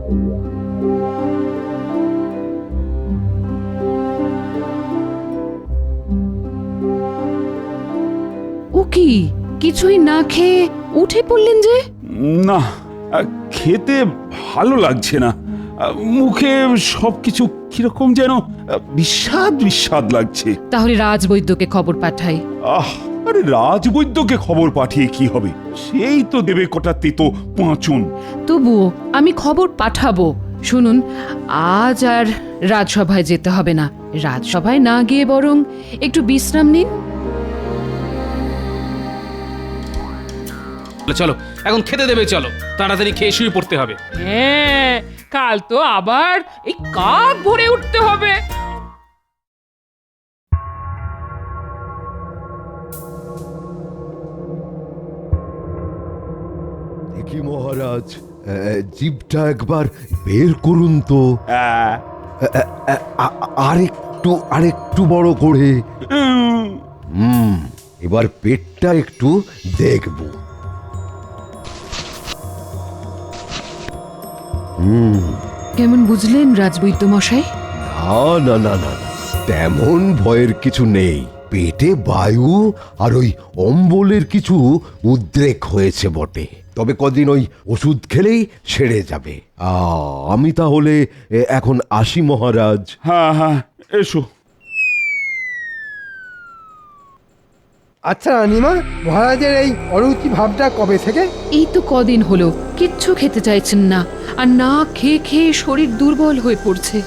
ও কি কিছুই না খেয়ে উঠে পড়লেন যে? না, খেতে ভালো লাগছে না। মুখে সবকিছু কিরকম যেন বিস্বাদ বিস্বাদ লাগছে। তাহলে রাজবৈদ্যকে খবর পাঠাই। আরে রাজবৈদ্যকে খবর পাঠিয়ে কি হবে? সেই তো দেবে কটা তেতো পাঁচন। তবুও আমি খবর পাঠাবো। শুনুন, আজ আর রাজসভায় যেতে হবে না। রাজসভায় না গিয়ে বরং একটু বিশ্রাম নিন। চলো এখন খেতে দেবে, চলো তাড়াতাড়ি খেয়ে শুয়ে পড়তে হবে। হ্যাঁ, কাল তো আবার এই কাক ভরে উঠতে হবে। দেখি মহারাজ, জিভটা একবার বের করুন তো। আরেকটু বড় করে। এবার পেটটা একটু দেখব। কেমন বুঝলেন রাজবৈদ্য মশাই? না না না না না, তেমন ভয়ের কিছু নেই। পেটে বায়ু আর ওই অম্বলের কিছু উদ্রেক হয়েছে বটে, তবে কদিন ওই ওষুধ খেলেই সেরে যাবে। আমি তাহলে এখন আসি মহারাজ। হ্যাঁ হ্যাঁ, এসো। আচ্ছা রানীমা, মহারাজের এই অরুচি ভাবটা কবে থেকে? এই তো কদিন হলো কিচ্ছু খেতে চাইছেন না, আর না খেয়ে খেয়ে শরীর দুর্বল হয়ে পড়ছে।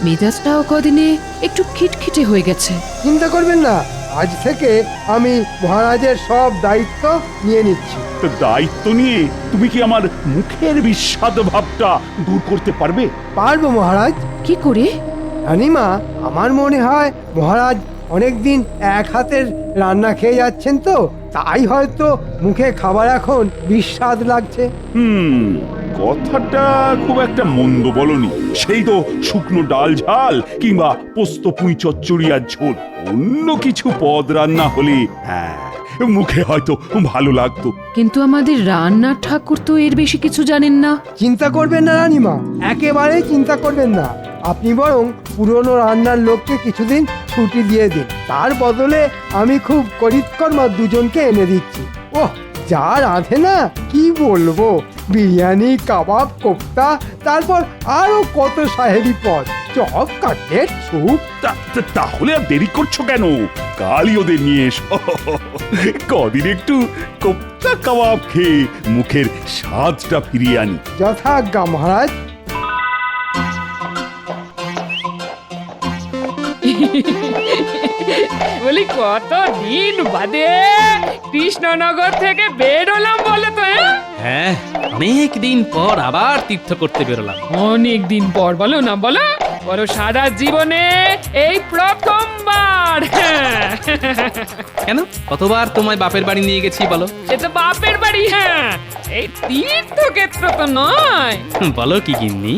মেজাজটাও কদিনে একটু খিটখিটে হয়ে গেছে। চিন্তা করবেন না, আজ থেকে আমি মহারাজের সব দায়িত্ব নিয়ে নিচ্ছি। তো দায়িত্ব নিয়ে তুমি কি আমার মুখের বিস্বাদ ভাবটা দূর করতে পারবে? পারবো মহারাজ। কি করে? রানীমা, আমার মনে হয় মহারাজ অনেকদিন এক হাতের রান্না খেয়ে যাচ্ছেন, তো তাই হয়তো মুখে খাবার এখন বিস্বাদ লাগছে। কথাটা খুব একটা মন্দ বলনি। সেই তো শুকনো ডাল ঝাল কিংবা পোস্ত পুঁই চচ্চড়ি আর ঝোল, অন্য কিছু পদ রান্না হলে হ্যাঁ মুখে হয়তো ভালো লাগতো। কিন্তু আমাদের রান্নার ঠাকুর তো এর বেশি কিছু জানেন না। চিন্তা করবেন না রানীমা, একেবারেই চিন্তা করবেন না। আপনি বরং পুরনো রান্নার লোককে কিছুদিন ছুটি দিয়ে দিন। তার বদলে আমি খুব করিতকর্মা দুজনকে এনে দিচ্ছি। ওহ, যা রাঁধে না কি বলবো! বিরিয়ানি, কাবাব, কোপ্তা, তারপর আরো কত সাহেবি পদ, চপ, কাটলেট, স্যুপ। তাহলে আর দেরি করছো কেন? কালই ওদের নিয়ে এসো। কদিন একটু কোপ্তা কাবাব খেয়ে মুখের স্বাদটা ফিরিয়ে আনি। যথাজ্ঞা মহারাজ। বলি কত দিন বাদে কৃষ্ণনগর থেকে বের হলাম বলো তো? হ্যাঁ, অনেক দিন পর আবার তীর্থ করতে বেরোলাম। অনেক দিন পর বলো না, বলো বলো, সারা জীবনে এই প্রথমবার। কেন, কতবার তোমায় বাপের বাড়ি নিয়ে গেছি বলো? সে তো বাপের বাড়ি, হ্যাঁ, এই তীর্থক্ষেত্র তো নয়। বলো কি গিন্নি,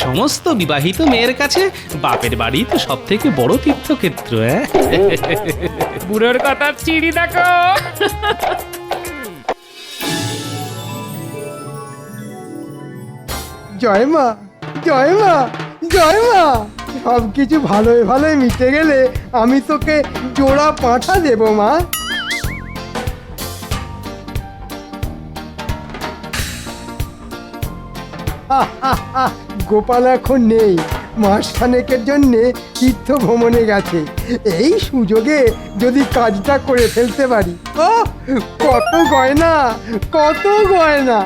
সমস্ত বিবাহিত মেয়ের কাছে বাপের বাড়ি তো সব থেকে বড় তীর্থক্ষেত্র। বুড়োর কথা চিড়ি দেখো। জয় মা, জয় মা, জয় মা। সবকিছু ভালোই ভালোই মিটে গেলে আমি তোকে জোড়া পাঁঠা দেব মা। গোপাল এখন নেই, মাসখানেকের জন্যে তীর্থ ভ্রমণে গেছে। এই সুযোগে যদি কাজটা করে ফেলতে পারি, ও কত গয়না, কত গয়না।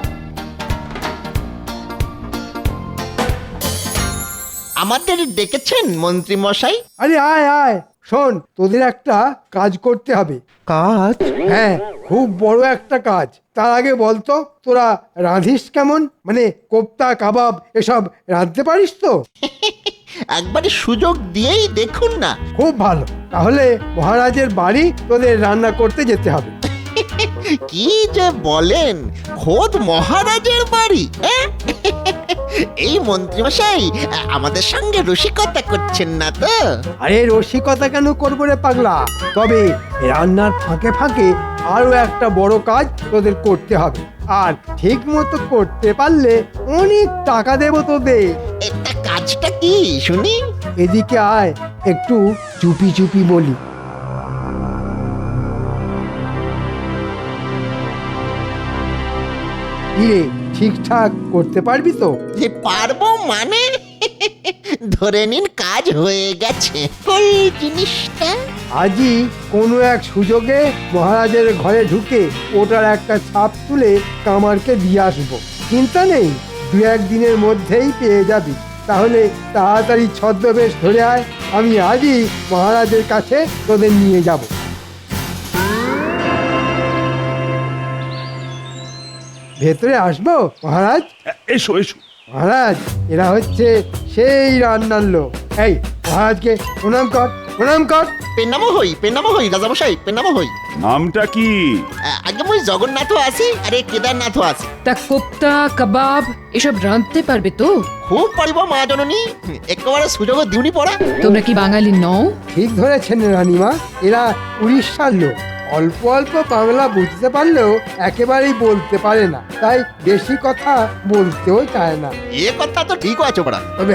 আমাদের ডেকেছেন মন্ত্রী মশাই? আরে আয় আয়, শোন, তোদের একটা কাজ করতে হবে। কাজ? হ্যাঁ, খুব বড় একটা কাজ। তার আগে বলতো, তোরা রাঁধিস কেমন? মানে কোপ্তা, কাবাব এসব রাঁধতে পারিস তো? একবারে সুযোগ দিয়েই দেখুন না। খুব ভালো, তাহলে মহারাজের বাড়ি তোদের রান্না করতে যেতে হবে। কি যে বলেন, খোদ মহারাজের বাড়ি? এই মন্ত্রী মশাই আমাদের সঙ্গে রসিকতা করছেন না তো? আরে রসিকতা কেন করবো রে পাগলা, তবে রান্নার ফাঁকে ফাঁকে আরো একটা বড় কাজ তোদের করতে হবে, আর ঠিক মতো করতে পারলে অনেক টাকা দেবো তোদের। এটা কাজটা কি শুনি? এদিকে আয়, একটু চুপি চুপি বলি। ইয়ে, ঠিকঠাক করতে পারবি তো? যে পারবো মানে ধরে নিন কাজ হয়ে গেছে। কই জিনিসটা? আজই কোনো এক সুযোগে মহারাজের ঘরে ঢুকে ওটার একটা ছাপ তুলে কামারকে দিয়ে আসবো। চিন্তা নেই, দু একদিনের মধ্যেই পেয়ে যাবি। তাহলে তাড়াতাড়ি ছদ্মবেশ ধরে আয়, আমি আজই মহারাজের কাছে তোদের নিয়ে যাব। ভেতরে আসবো মহারাজ? এসো এসো। মহারাজ, এরা হচ্ছে সেই রান্নার লোক। এই, মহারাজকে প্রণাম কর, প্রণাম কর। পেনামো হই রাজামশাই, পেনামো হই। নামটা কি? আগে মই জগন্নাথও আছি, আরে কেদারনাথও আছি। তা কোপ্তা কাবাব এসব রাঁধতে পারবে তো? খুব পারিব মা জননী, একেবারে সুযোগ দিউনি পড়া। তোমরা কি বাঙালি নও? ঠিক ধরেছেন রানীমা, এরা উড়িষ্যার লোক। অল্প অল্প বাংলা বুঝতে পারলেও একেবারেই বলতে পারে না, তাই বেশি কথা বলতেও চায় না। এ কথা তো ঠিক আছে পড়া। তবে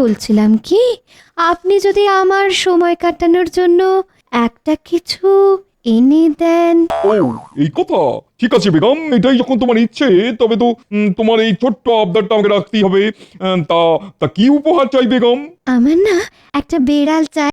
বলছিলাম কি, আপনি যদি আমার সময় কাটানোর জন্য একটা কিছু এনে দেন। ও, এই কথা। ঠিক আছে বেগম, এটাই যখন তোমার ইচ্ছে, তবে তো তোমার এই ছোট্ট আবদারটা আমাকে রাখতেই হবে। তা তা কি উপহার চাই বেগম? আমার না একটা বেড়াল চাই।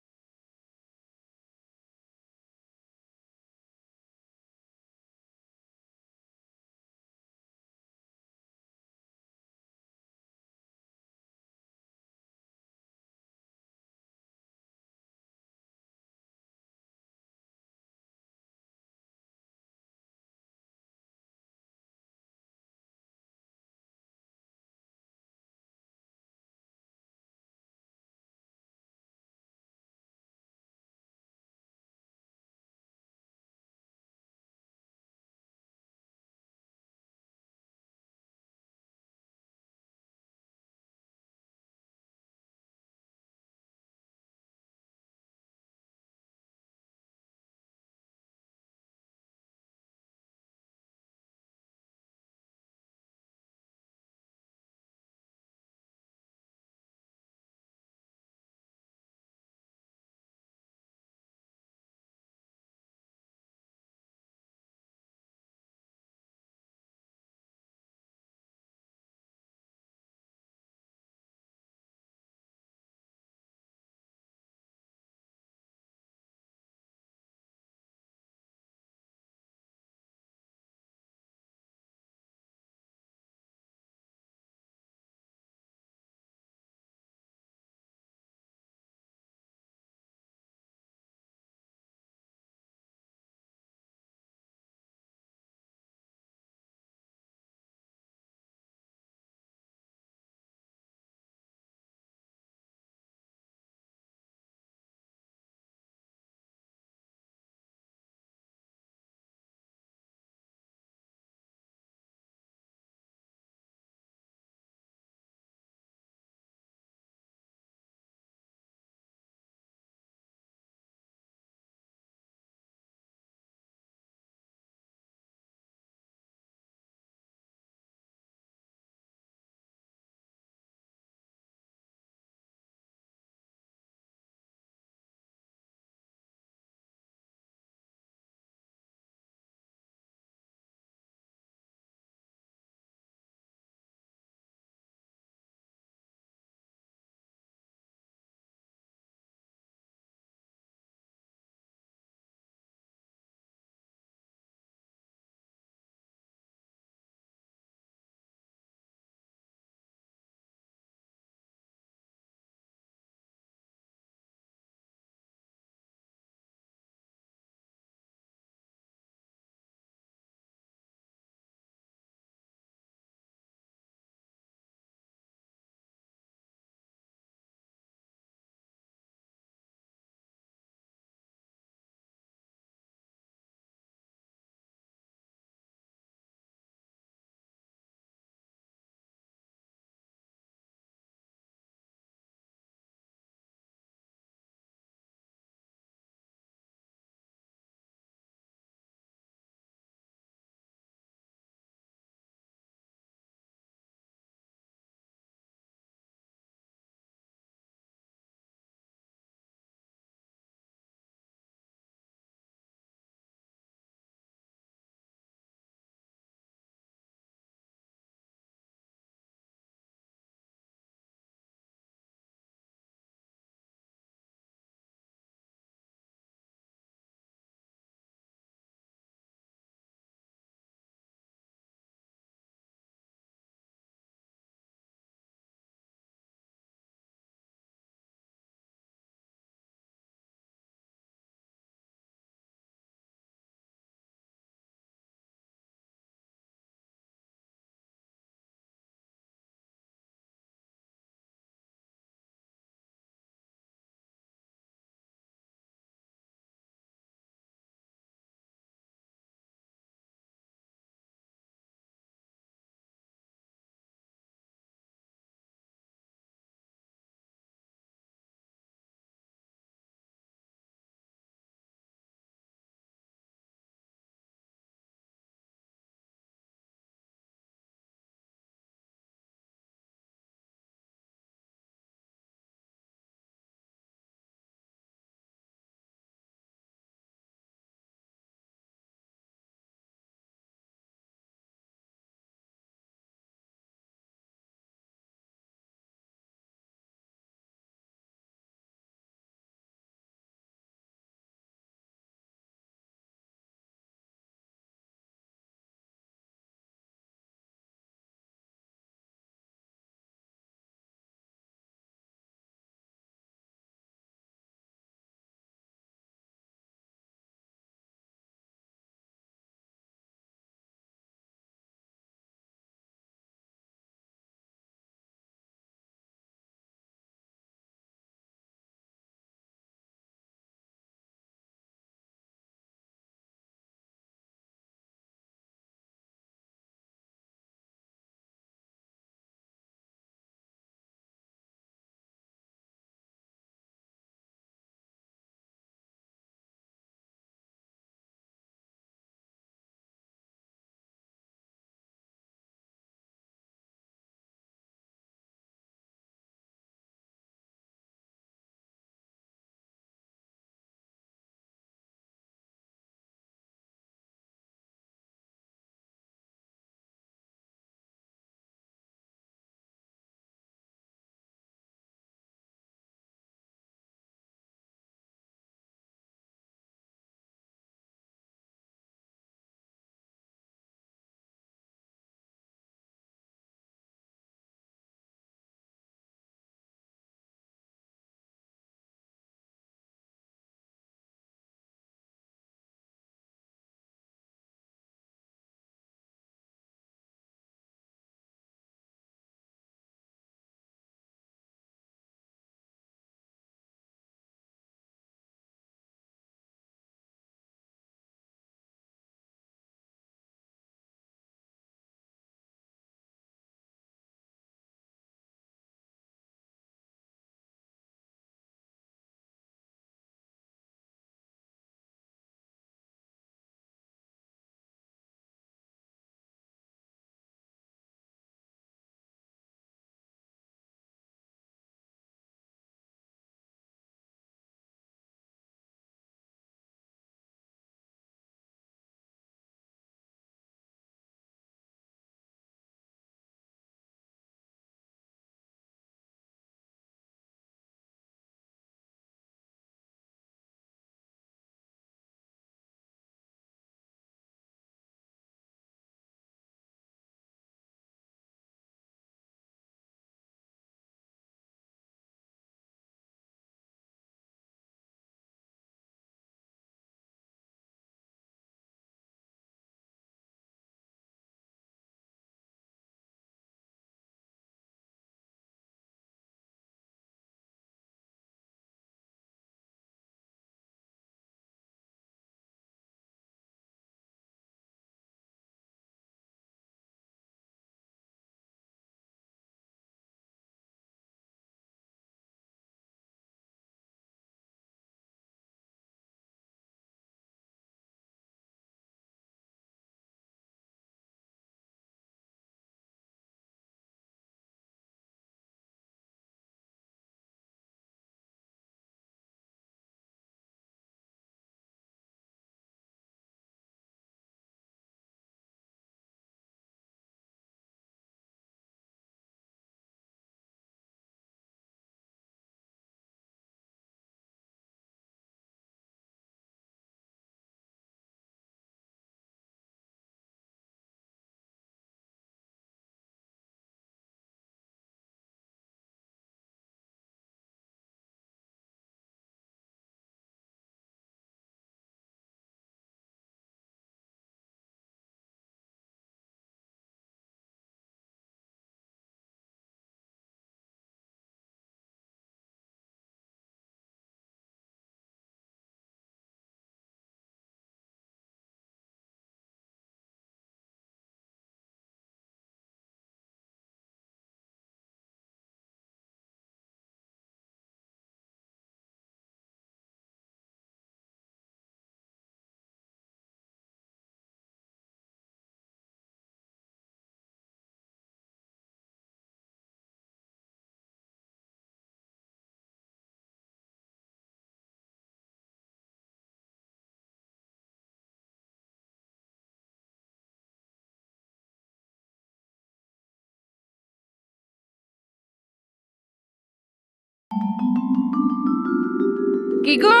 কি গো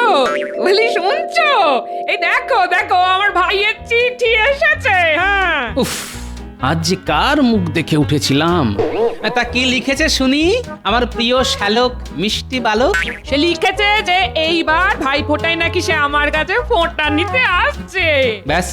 বলি শুনছো? এই দেখো দেখো আমার ভাইয়ের চিঠি এসেছে। হ্যাঁ উফ, আজ যে কার মুখ দেখে উঠেছিলাম। তা কি লিখেছে শুনি আমার প্রিয় শ্যালক মিষ্টি বালক? সে লিখেছে যে এইবার ভাই ফোঁটায় নাকি সে আমার কাছে ফোঁটা নিতে আসছে। ব্যাস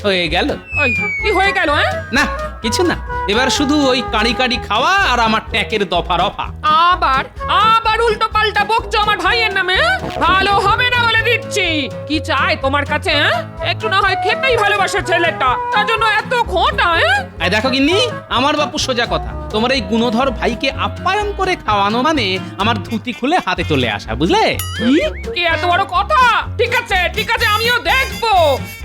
হয়ে গেল। ওই কি হয়ে গেল? হ্যাঁ না কিছু না, এবার শুধু ওই কাঁড়ি কাঁড়ি খাওয়া আর আমার ট্যাকের দফা রফা। আবার আবার উল্টো পাল্টা বকছো আমার ভাইয়ের নামে। হ্যাঁ? ভালো হবে না বলে দিচ্ছি। কি চাই তোমার কাছে? হ্যাঁ একটু না হয় খেতেই ভালোবাসে ছেলেটা, তার জন্য এত খোঁটা। হ্যাঁ এই দেখো গিন্নি, আমার বাপু সোজা কথা, তোমার এই গুণধর ভাইকে আপ্যায়ন করে খাওয়ানো মানে আমার ধুতি খুলে হাতে চলে আসা, বুঝলে? কি এত বড় কথা? ঠিক আছে ঠিক আছে, আমিও দেখবো।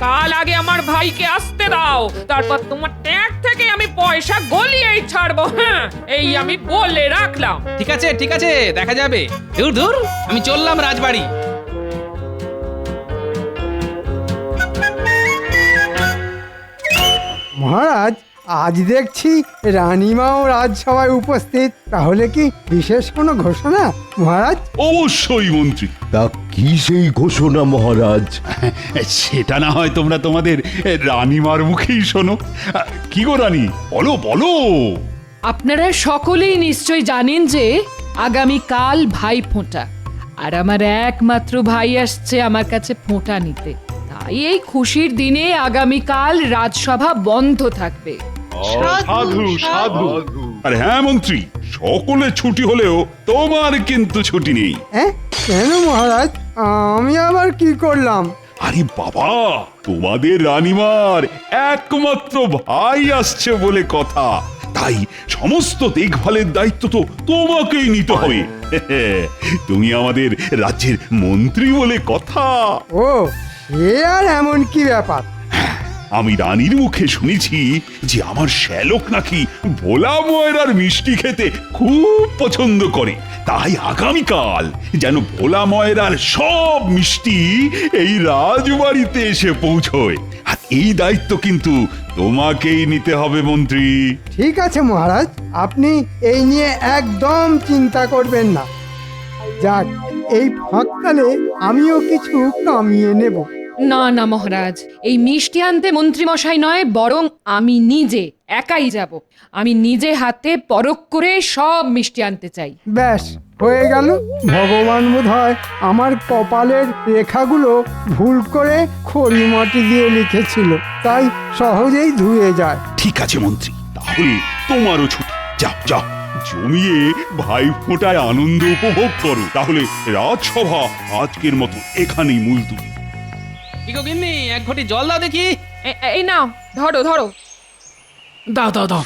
কাল আগে আমার ভাইকে আসতে দাও, তারপর তোমার ট্যাগ থেকে আমি পয়সা গলিয়েই ছাড়বো। হ্যাঁ এই আমি বলে রাখলাম। ঠিক আছে ঠিক আছে, দেখা যাবে। দূর দূর, আমি চললাম রাজবাড়ি। মহারাজ, আজ দেখছি রানীমাও রাজসভায় উপস্থিত, তাহলে কি বিশেষ কোনো ঘোষণা মহারাজ? অবশ্যই মন্ত্রী। তা কি সেই ঘোষণা মহারাজ? সেটা না হয় তোমরা তোমাদের রানীমার মুখেই শোনো। কি গো রানী, বলো বলো। আপনারা সকলেই নিশ্চয় জানেন যে আগামী কাল ভাই ফোঁটা, আর আমার একমাত্র ভাই আসছে আমার কাছে ফোঁটা নিতে। তাই এই খুশির দিনে আগামীকাল রাজসভা বন্ধ থাকবে। সাধু সাধু। আরে হ্যাঁ মন্ত্রী, সকলে ছুটি হলেও তোমার কিন্তু ছুটি নেই। হ্যাঁ কেন মহারাজ, আমি আবার কি করলাম? আরে বাবা, তোমাদের রানীমার একমাত্র ভাই আসছে বলে কথা, তাই সমস্ত দেখভালের দায়িত্ব তো তোমাকেই নিতে হবে। তুমি আমাদের রাজ্যের মন্ত্রী বলে কথা। ও সে আর এমন কি ব্যাপার? আমি রানীর মুখে শুনেছি যে আমার শ্যালক নাকি ভোলা ময়রার মিষ্টি খেতে খুব পছন্দ করে, তাই আগামীকাল যেন ভোলা ময়রার সব মিষ্টি এই রাজবাড়িতে এসে পৌঁছয়, আর এই দায়িত্ব কিন্তু তোমাকেই নিতে হবে মন্ত্রী। ঠিক আছে মহারাজ, আপনি এই নিয়ে একদম চিন্তা করবেন না। যাক, এই ফাঁককালে আমিও কিছু কামিয়ে নেব। না না মহারাজ, এই মিষ্টি আনতে মন্ত্রী মশাই নয়, বরং আমি নিজে একাই যাব। আমি নিজে হাতে পরখ করে সব মিষ্টি আনতে চাই। ব্যাস হয়ে গেল। ভগবান বোধহয় আমার কপালের রেখাগুলো ভুল করে খড়ি মাটি দিয়ে লিখেছিল, তাই সহজেই ধুয়ে যায়। ঠিক আছে মন্ত্রী, তাহলে তোমারও ছুটি। যাও যাও, জমিয়ে ভাই ফোঁটায় আনন্দ উপভোগ করো। তাহলে রাজসভা আজকের মতো এখানেই মুলতুবি। কি গো গিন্নি, এক ঘটি জল দাও দেখি। এই নাও, ধরো ধরো। দাও দাও দাও।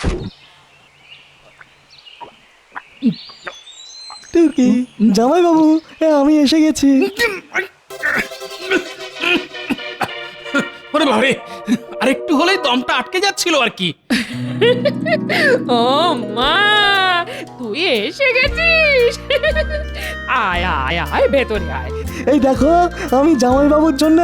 টুকি, জামাই বাবু, আমি এসে গেছি। ওরে বাবারে, আরেকটু হলেই দমটা আটকে যাচ্ছিল আর কি। ও মা, তুই এসে গেছিস। আয় আয় আয়, ভেতরে আয়। এই দেখো, আমি জামাই বাবুর জন্য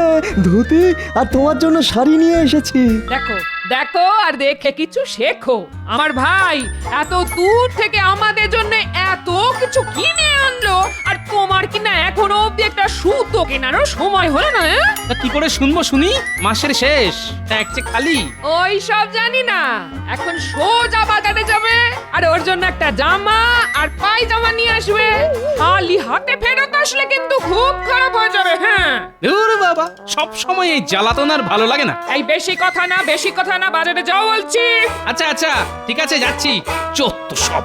ধুতি আর তোমার জন্য শাড়ি নিয়ে এসেছি। দেখো দেখো আর দেখে কিছু শেখো। আমার ভাই এত দূর থেকে আমাদের জন্য এত কিছু কিনে আনলো, আর তোমার কিনা এখনো অব্দি একটা সুতো কেনারও সময় হলো না। তা কি করে শুনবো শুনি? মাসের শেষ, ট্যাগ যে খালি। ওই সব জানি না, এখন সোজা বাজারে যাবে আর ওর জন্য একটা জামা আর পায়জামা নিয়ে আসবে। খালি হাতে ফেরত আসলে কিন্তু খুব খারাপ হয়ে যাবে। হ্যাঁ ধুর বাবা, সব সময় এই জ্বালাতন আর ভালো লাগে না। এই বেশি কথা না, বেশি কথা না, বাজারে যাও বলছি। আচ্ছা আচ্ছা ঠিক আছে, যাচ্ছি। চত্ব সব।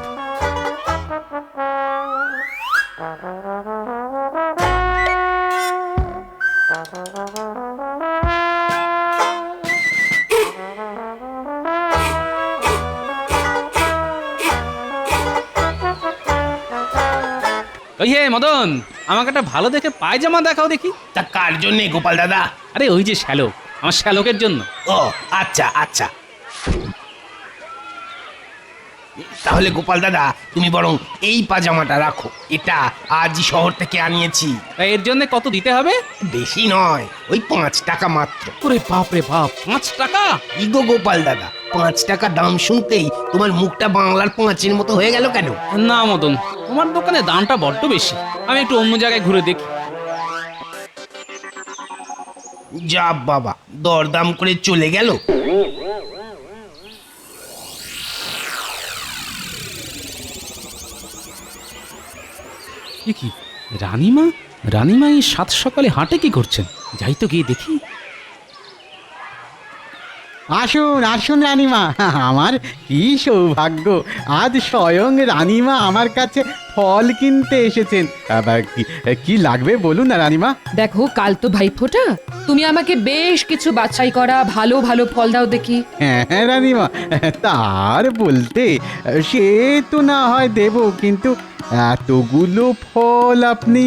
ওই হে মদন, আমাকে একটা ভালো দেখে পায়জামা দেখাও দেখি। তা কার জন্যে গোপাল দাদা? আরে ওই যে শ্যালক, আমার শ্যালকের জন্য। ও আচ্ছা আচ্ছা, তাহলে গোপাল দাদা তুমি বরং এই পাজামাটা রাখো, এটা আজই শহর থেকে আনিয়েছি। তা এর জন্য কত দিতে হবে? বেশি নয়, ওই 5 টাকা মাত্র। ওরে বাপ রে বাপ, 5 টাকা? ইগো গোপাল দাদা, 5 টাকা দাম শুনতেই তোমার মুখটা বাংলার পাঁচের মতো হয়ে গেল কেন? না মদন, তোমার দোকানে দামটা বড্ড বেশি। আমি একটু অন্য জায়গায় ঘুরে দেখি। যা বাবা, দরদাম করে চলে গেল। এ কি, রানীমা? রানীমা এই সাত সকালে হাটে কি করছেন? যাই তো গিয়ে দেখি। আসুন আসুন রানীমা, আমার কি সৌভাগ্য, আজ স্বয়ং রানীমা আমার কাছে ফল কিনতে এসেছেন। আবার কি লাগবে বলুন না রানীমা। দেখো, কাল তো ভাইফোঁটা, তুমি আমাকে বেশ কিছু বাছাই করা ভালো ভালো ফল দাও দেখি। হ্যাঁ রানীমা, তার বলতে সে তো না হয় দেব, কিন্তু এতগুলো ফল আপনি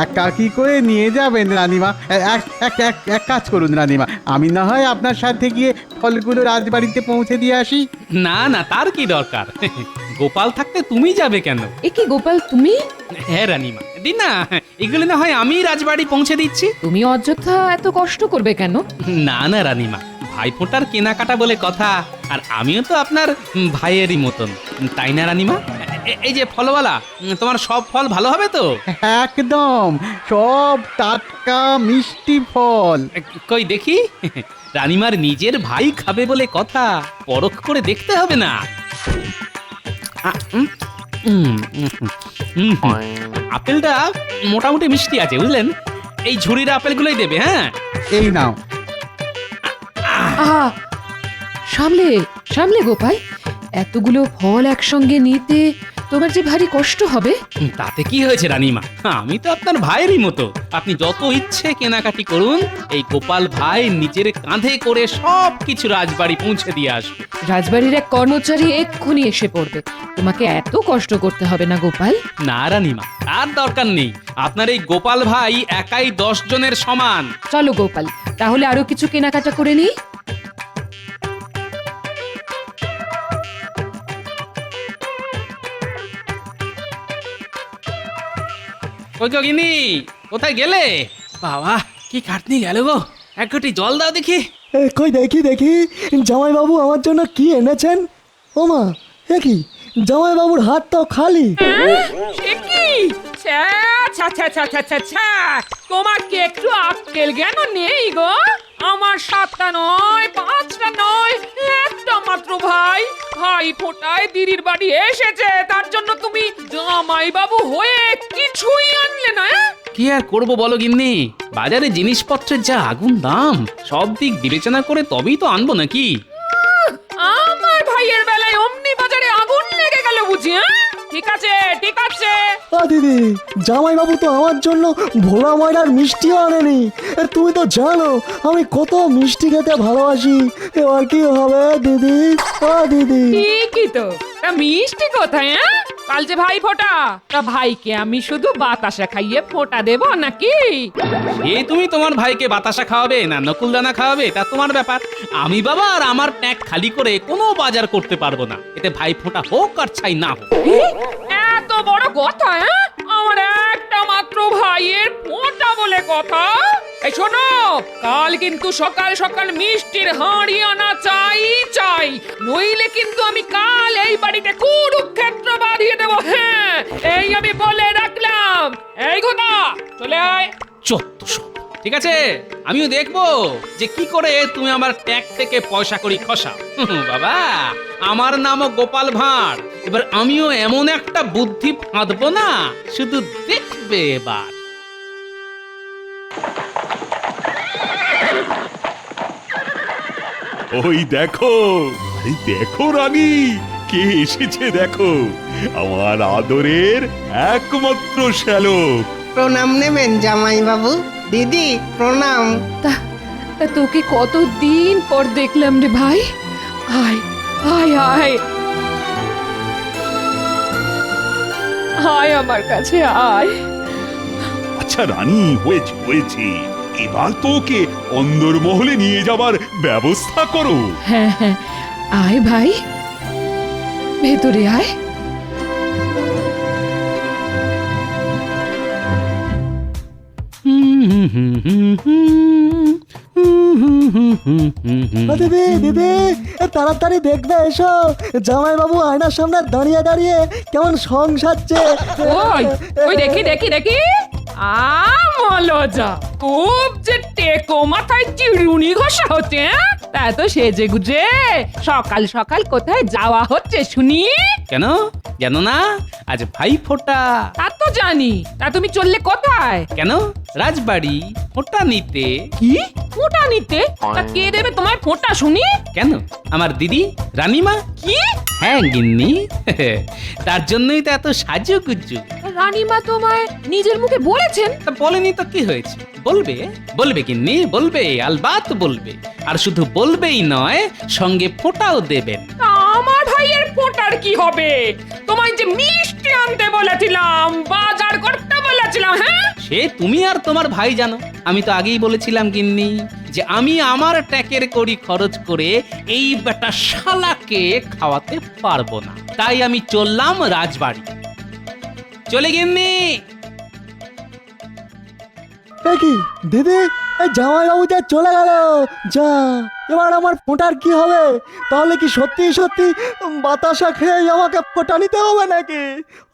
একাকি করে নিয়ে যাবেন রানীমা? এক কাজ করুন রানীমা, আমি না হয় আপনার সাথে গিয়ে ফলগুলো রাজবাড়িতে পৌঁছে দিয়ে আসি। না না, তার কি দরকার? গোপাল থাকতে তুমি যাবে কেন? এ কি গোপাল, তুমি? হ্যাঁ রানীমা, দিন না, এগুলো না হয় আমি রাজবাড়ি পৌঁছে দিচ্ছি। তুমি অযথা এত কষ্ট করবে কেন? না না রানীমা, ভাইফোঁটার কেনাকাটা বলে কথা, আর আমিও তো আপনার ভাইয়েরই মতন, তাই না রানীমা? এই যে ফলওয়ালা, তোমার সব ফল ভালো হবে তো? একদম সব টাটকা মিষ্টি ফল। কই দেখি, রানীমার নিজের ভাই খাবে বলে কথা, পরখ করে দেখতে হবে না? আপেলটা মোটামুটি মিষ্টি আছে বুঝলেন। এই ঝুড়ির আপেলগুলোই দেবে। হ্যাঁ, এই নাও। আহা, সামলে সামলে গোপাল, এতগুলো ফল একসঙ্গে নিতে তোমার যে ভারী কষ্ট হবে। তাতে কি হয়েছে রানীমা, আমি তো আপনার ভাইয়েরই মতো। আপনি যত ইচ্ছে কেনাকাটি করুন, এই গোপাল ভাই নিজের কাঁধে করে সব কিছু রাজবাড়ি পৌঁছে দিয়ে আসবে। রাজবাড়ির এক কর্মচারী এক্ষুনি এসে পড়বে, তোমাকে এত কষ্ট করতে হবে না গোপাল। না রানীমা, তার দরকার নেই। আপনার এই গোপাল ভাই একাই 10 জনের সমান। চলো গোপাল, তাহলে আরো কিছু কেনাকাটা করে নিই। ওই গো গিন্নি, কোথায় গেলে? বাবা, কি খাটনি গেল গো, এক ঘটি জল দাও দেখি। কই দেখি দেখি জামাইবাবু আমার জন্য কি এনেছেন। ও মা, এ কি, জামাইবাবুর হাত তো খালি। সে কি? ছ্যা, ছ্যা, ছ্যা, ছ্যা, ছ্যা, ছ্যা, ছ্যা। তোমার কি একটু আক্কেল জ্ঞান নেই গো? আমার 7টা নয়, 5টা নয়, একটা মাত্র ভাই। ভাই ফোটায় দিদির বাড়ি এসেছে, তার জন্য তুমি জামাইবাবু হয়ে কিছুই আনলে না? কি আর করবো বলো গিন্নি, বাজারে জিনিসপত্রের যা আগুন দাম, সব দিক বিবেচনা করে তবেই তো আনবো নাকি। আমার ভাইয়ের বেলায় অমনি বাজারে আগুন লেগে গেল বুঝি? ঠিক আছে ঠিক আছে। দিদি, জামাইবাবু তো আমার জন্য ভোলা ময়রার মিষ্টিও আনেনি। তুমি তো জানো আমি কত মিষ্টি খেতে ভালোবাসি। এবার কি হবে দিদি? দিদি, ঠিকই তো, তা মিষ্টি কোথায়? কাল যে ভাই ফোটা, তা ভাইকে আমি শুধু বাতাসা খাইয়ে ফোটা দেব নাকি? এই তুমি তোমার ভাইকে বাতাসা খাওয়াবে না নকুলদানা খাওয়াবে, তা তোমার ব্যাপার। আমি বাবা আর আমার ট্যাঙ্ক খালি করে কোনো বাজার করতে পারবো না, এতে ভাই ফোঁটা হোক আর ছাই না হোক। এত বড় কথা? আমার একটা মাত্র ভাইয়ের ফোঁটা বলে কথা। এই শোনো, কাল কিন্তু সকাল সকাল মিষ্টির হাঁড়ি আনা চাই চাই, নইলে কিন্তু আমি কাল এই বাড়িতে কুরুক্ষেত্র বাঁধিয়ে দেবো। হ্যাঁ, এই আমি বলে রাখলাম। এই ঘটা, চলে আয়। চত্বসব। ঠিক আছে, আমিও দেখবো যে কি করে তুমি আমার ট্যাগ থেকে পয়সা করি খসাও। বাবা, আমার নামও গোপাল ভাঁড়, এবার আমিও এমন একটা বুদ্ধি ফাঁদবো না, শুধু দেখবে এবার। ওই দেখো, আরে দেখো রানী, কে এসেছে দেখো, আমার আদরের একমাত্র শ্যালক। প্রণাম নেবেন জামাইবাবু। দিদি প্রণাম। তা তা তোকে কতদিন পর দেখলাম রে ভাই। আয় আয় আয় আয় আমার কাছে আয়। আচ্ছা রানী, হয়েছে হয়েছে, এবার তো ওকে অন্দরমহলে নিয়ে যাবার ব্যবস্থা করো। হ্যাঁ হ্যাঁ, আয় ভাই, ভেতরে আয়। দিদি দিদি তাড়াতাড়ি দেখবে এসো, জামাইবাবু আয়নার সামনে দাঁড়িয়ে দাঁড়িয়ে কেমন সং সাজছে। ওই ওই দেখি দেখি দেখি মলজা খুব যে টেকো মাথায় চিরুনি ঘষা হচ্ছে, হ্যাঁ? তা তো সেজে গুজে সকাল সকাল কোথায় যাওয়া হচ্ছে শুনি? কেন জানো না আজ ভাই ফোঁটা? তা তো জানি, তা তুমি চললে কোথায়? কেন রাজবাড়ি ফোঁটা নিতে। কি ফোঁটা নিতে? তা কে দেবে তোমার ফোঁটা শুনি? কেন আমার দিদি রানীমা? কি হ্যাঁ গিন্নি, তার জন্যই তো এত সাজুগুজু। রানীমা তোমায় নিজের মুখে বলেছেন? তা বলেনি তো কি হয়েছে, বলবে বলবে গিন্নি, বলবে আলবাত বলবে। আর শুধু বলবেই নয়, সঙ্গে ফোঁটাও দেবেন। তা আমার ভাইয়ের ফোঁটার কি হবে? তোমায় যে মিষ্টি আনতে বলেছিলাম, বাজার করতে বলেছিলাম, হ্যাঁ? সে তুমি আর তোমার ভাই জানো। আমি তো আগেই বলেছিলাম গিন্নি যে আমি আমার ট্যাকের কড়ি খরচ করে এই বেটা শালাকে খাওয়াতে পারবো না, তাই আমি চললাম রাজবাড়ি। চলে গিন্নি। কি দিদি, এই জামাইবাবু যা চলে গেল, যা এবার আমার ফোঁটার কি হবে? তাহলে কি সত্যি সত্যি বাতাসা খেয়ে আমাকে ফোঁটা নিতে হবে নাকি?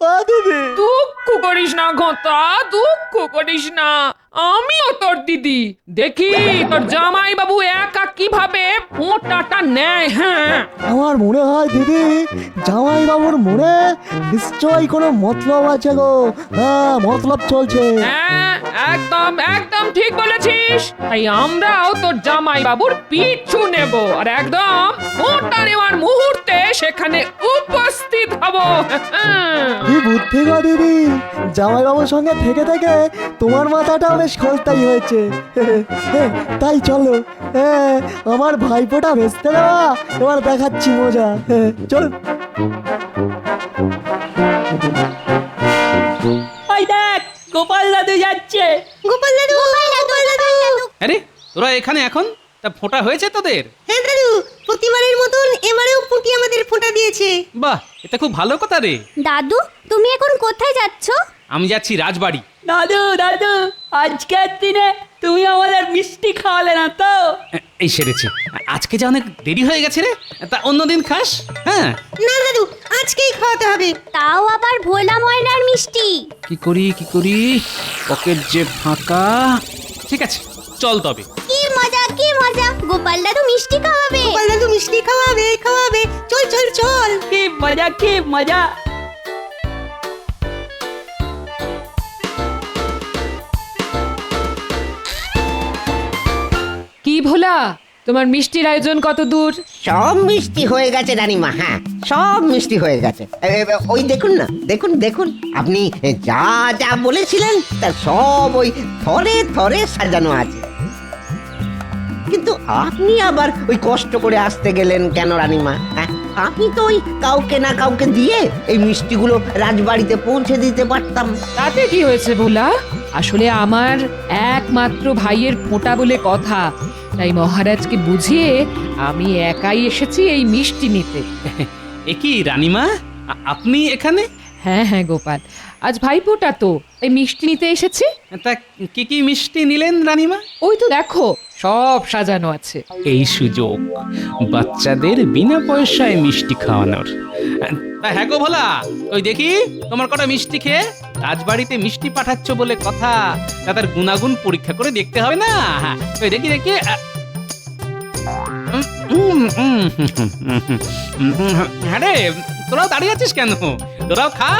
ও দিদি, দুঃখ করিস না ঘটা, দুঃখ করিস না, আমিও তোর দিদি। দেখি তোর জামাই বাবু একা কিভাবে ফোঁটাটা নেয়। হ্যাঁ, আমার মনে হয় দিদি জামাইবাবুর মনে নিশ্চয়ই কোনো মতলব আছে গো। হ্যাঁ, মতলব চলছে। হ্যাঁ, একদম একদম ঠিক বলেছিস। তাই আমরাও তোর জামাই বাবুর পিছু নেব, আর একদম ফোঁটা নেওয়ার মুহূর্তে সেখানে উপস্থিত হব। কি বুদ্ধি গো দিদি, জামাইবাবুর সঙ্গে থেকে থেকে তোমার মাথাটা বেশ খোলতাই হয়েছে। তাই চলো, হ্যাঁ, আমার ভাইপোটা ভেস্তে দেওয়া এবার দেখাচ্ছি মজা। চলো। ওই দেখ গোপাল দাদু যাচ্ছে। গোপাল দাদু, গোপাল দাদু। আরে তোরা এখানে এখন? তা ফোঁটা হয়েছে তোদের? হ্যাঁ দাদু, প্রতিবারের মতন এবারেও পুঁটি আমাদের ফোঁটা দিয়েছে। বাহ, এটা খুব ভালো কথা রে। দাদু, তুমি এখন কোথায় যাচ্ছ? আমি যাচ্ছি রাজবাড়ি। দাদু দাদু, আজকের দিনে তুমি আমাদের মিষ্টি খাওয়ালে না তো? এই সেরেছে, আজকে যা অনেক দেরি হয়ে গেছে রে। তা অন্যদিন খাস। হ্যাঁ না দাদু, আজকেই খাওয়াতে হবে। তাও আবার ভোলা ময়নার মিষ্টি। কি করি পকেট যে ফাঁকা। ঠিক আছে চল তবে। কি মজা, কি মজা, গোপাল দাদু মিষ্টি খাওয়াবে। গোপাল দাদু মিষ্টি খাওয়াবে, খাওয়াবে। চল চল চল। কি মজা, কি মজা। কি ভোলা, তোমার মিষ্টির আয়োজন কত দূর? সব মিষ্টি হয়ে গেছে রানীমা, হ্যাঁ সব মিষ্টি হয়ে গেছে। ওই দেখুন না, দেখুন দেখুন, আপনি যা যা বলেছিলেন তার সব ওই থরে থরে সাজানো আছে। কিন্তু আপনি আবার ওই কষ্ট করে আসতে গেলেন কেন রানীমা? হ্যাঁ, আপনি তো ওই কাউকে না কাউকে দিয়ে এই মিষ্টিগুলো রাজবাড়িতে পৌঁছে দিতে পারতাম। তাতে কি হয়েছে ভোলা? আসলে আমার একমাত্র ভাইয়ের ফোঁটা বলে কথা, তাই মহারাজকে বুঝিয়ে আমি একাই এসেছি এই মিষ্টি নিতে। এ কি রানীমা, আপনি এখানে? হ্যাঁ হ্যাঁ গোপাল, আজ ভাইফোঁটা তো, এই মিষ্টি নিতে এসেছি। তা কি কি মিষ্টি নিলেন রানীমা? ওই তো দেখো, সব সাজানো আছে। এই সুযোগ বাচ্চাদের বিনা পয়সায় মিষ্টি খাওয়ানোর। তা হ্যাঁ গো ভোলা, ওই দেখি তোমার কটা মিষ্টি খেয়ে রাজবাড়িতে মিষ্টি পাঠাচ্ছ বলে কথা, তা তার গুণাগুণ পরীক্ষা করে দেখতে হবে না? ওই দেখি দেখি। হ্যাঁ রে, তোরাও দাঁড়িয়ে আছিস কেন? তোরাও খা।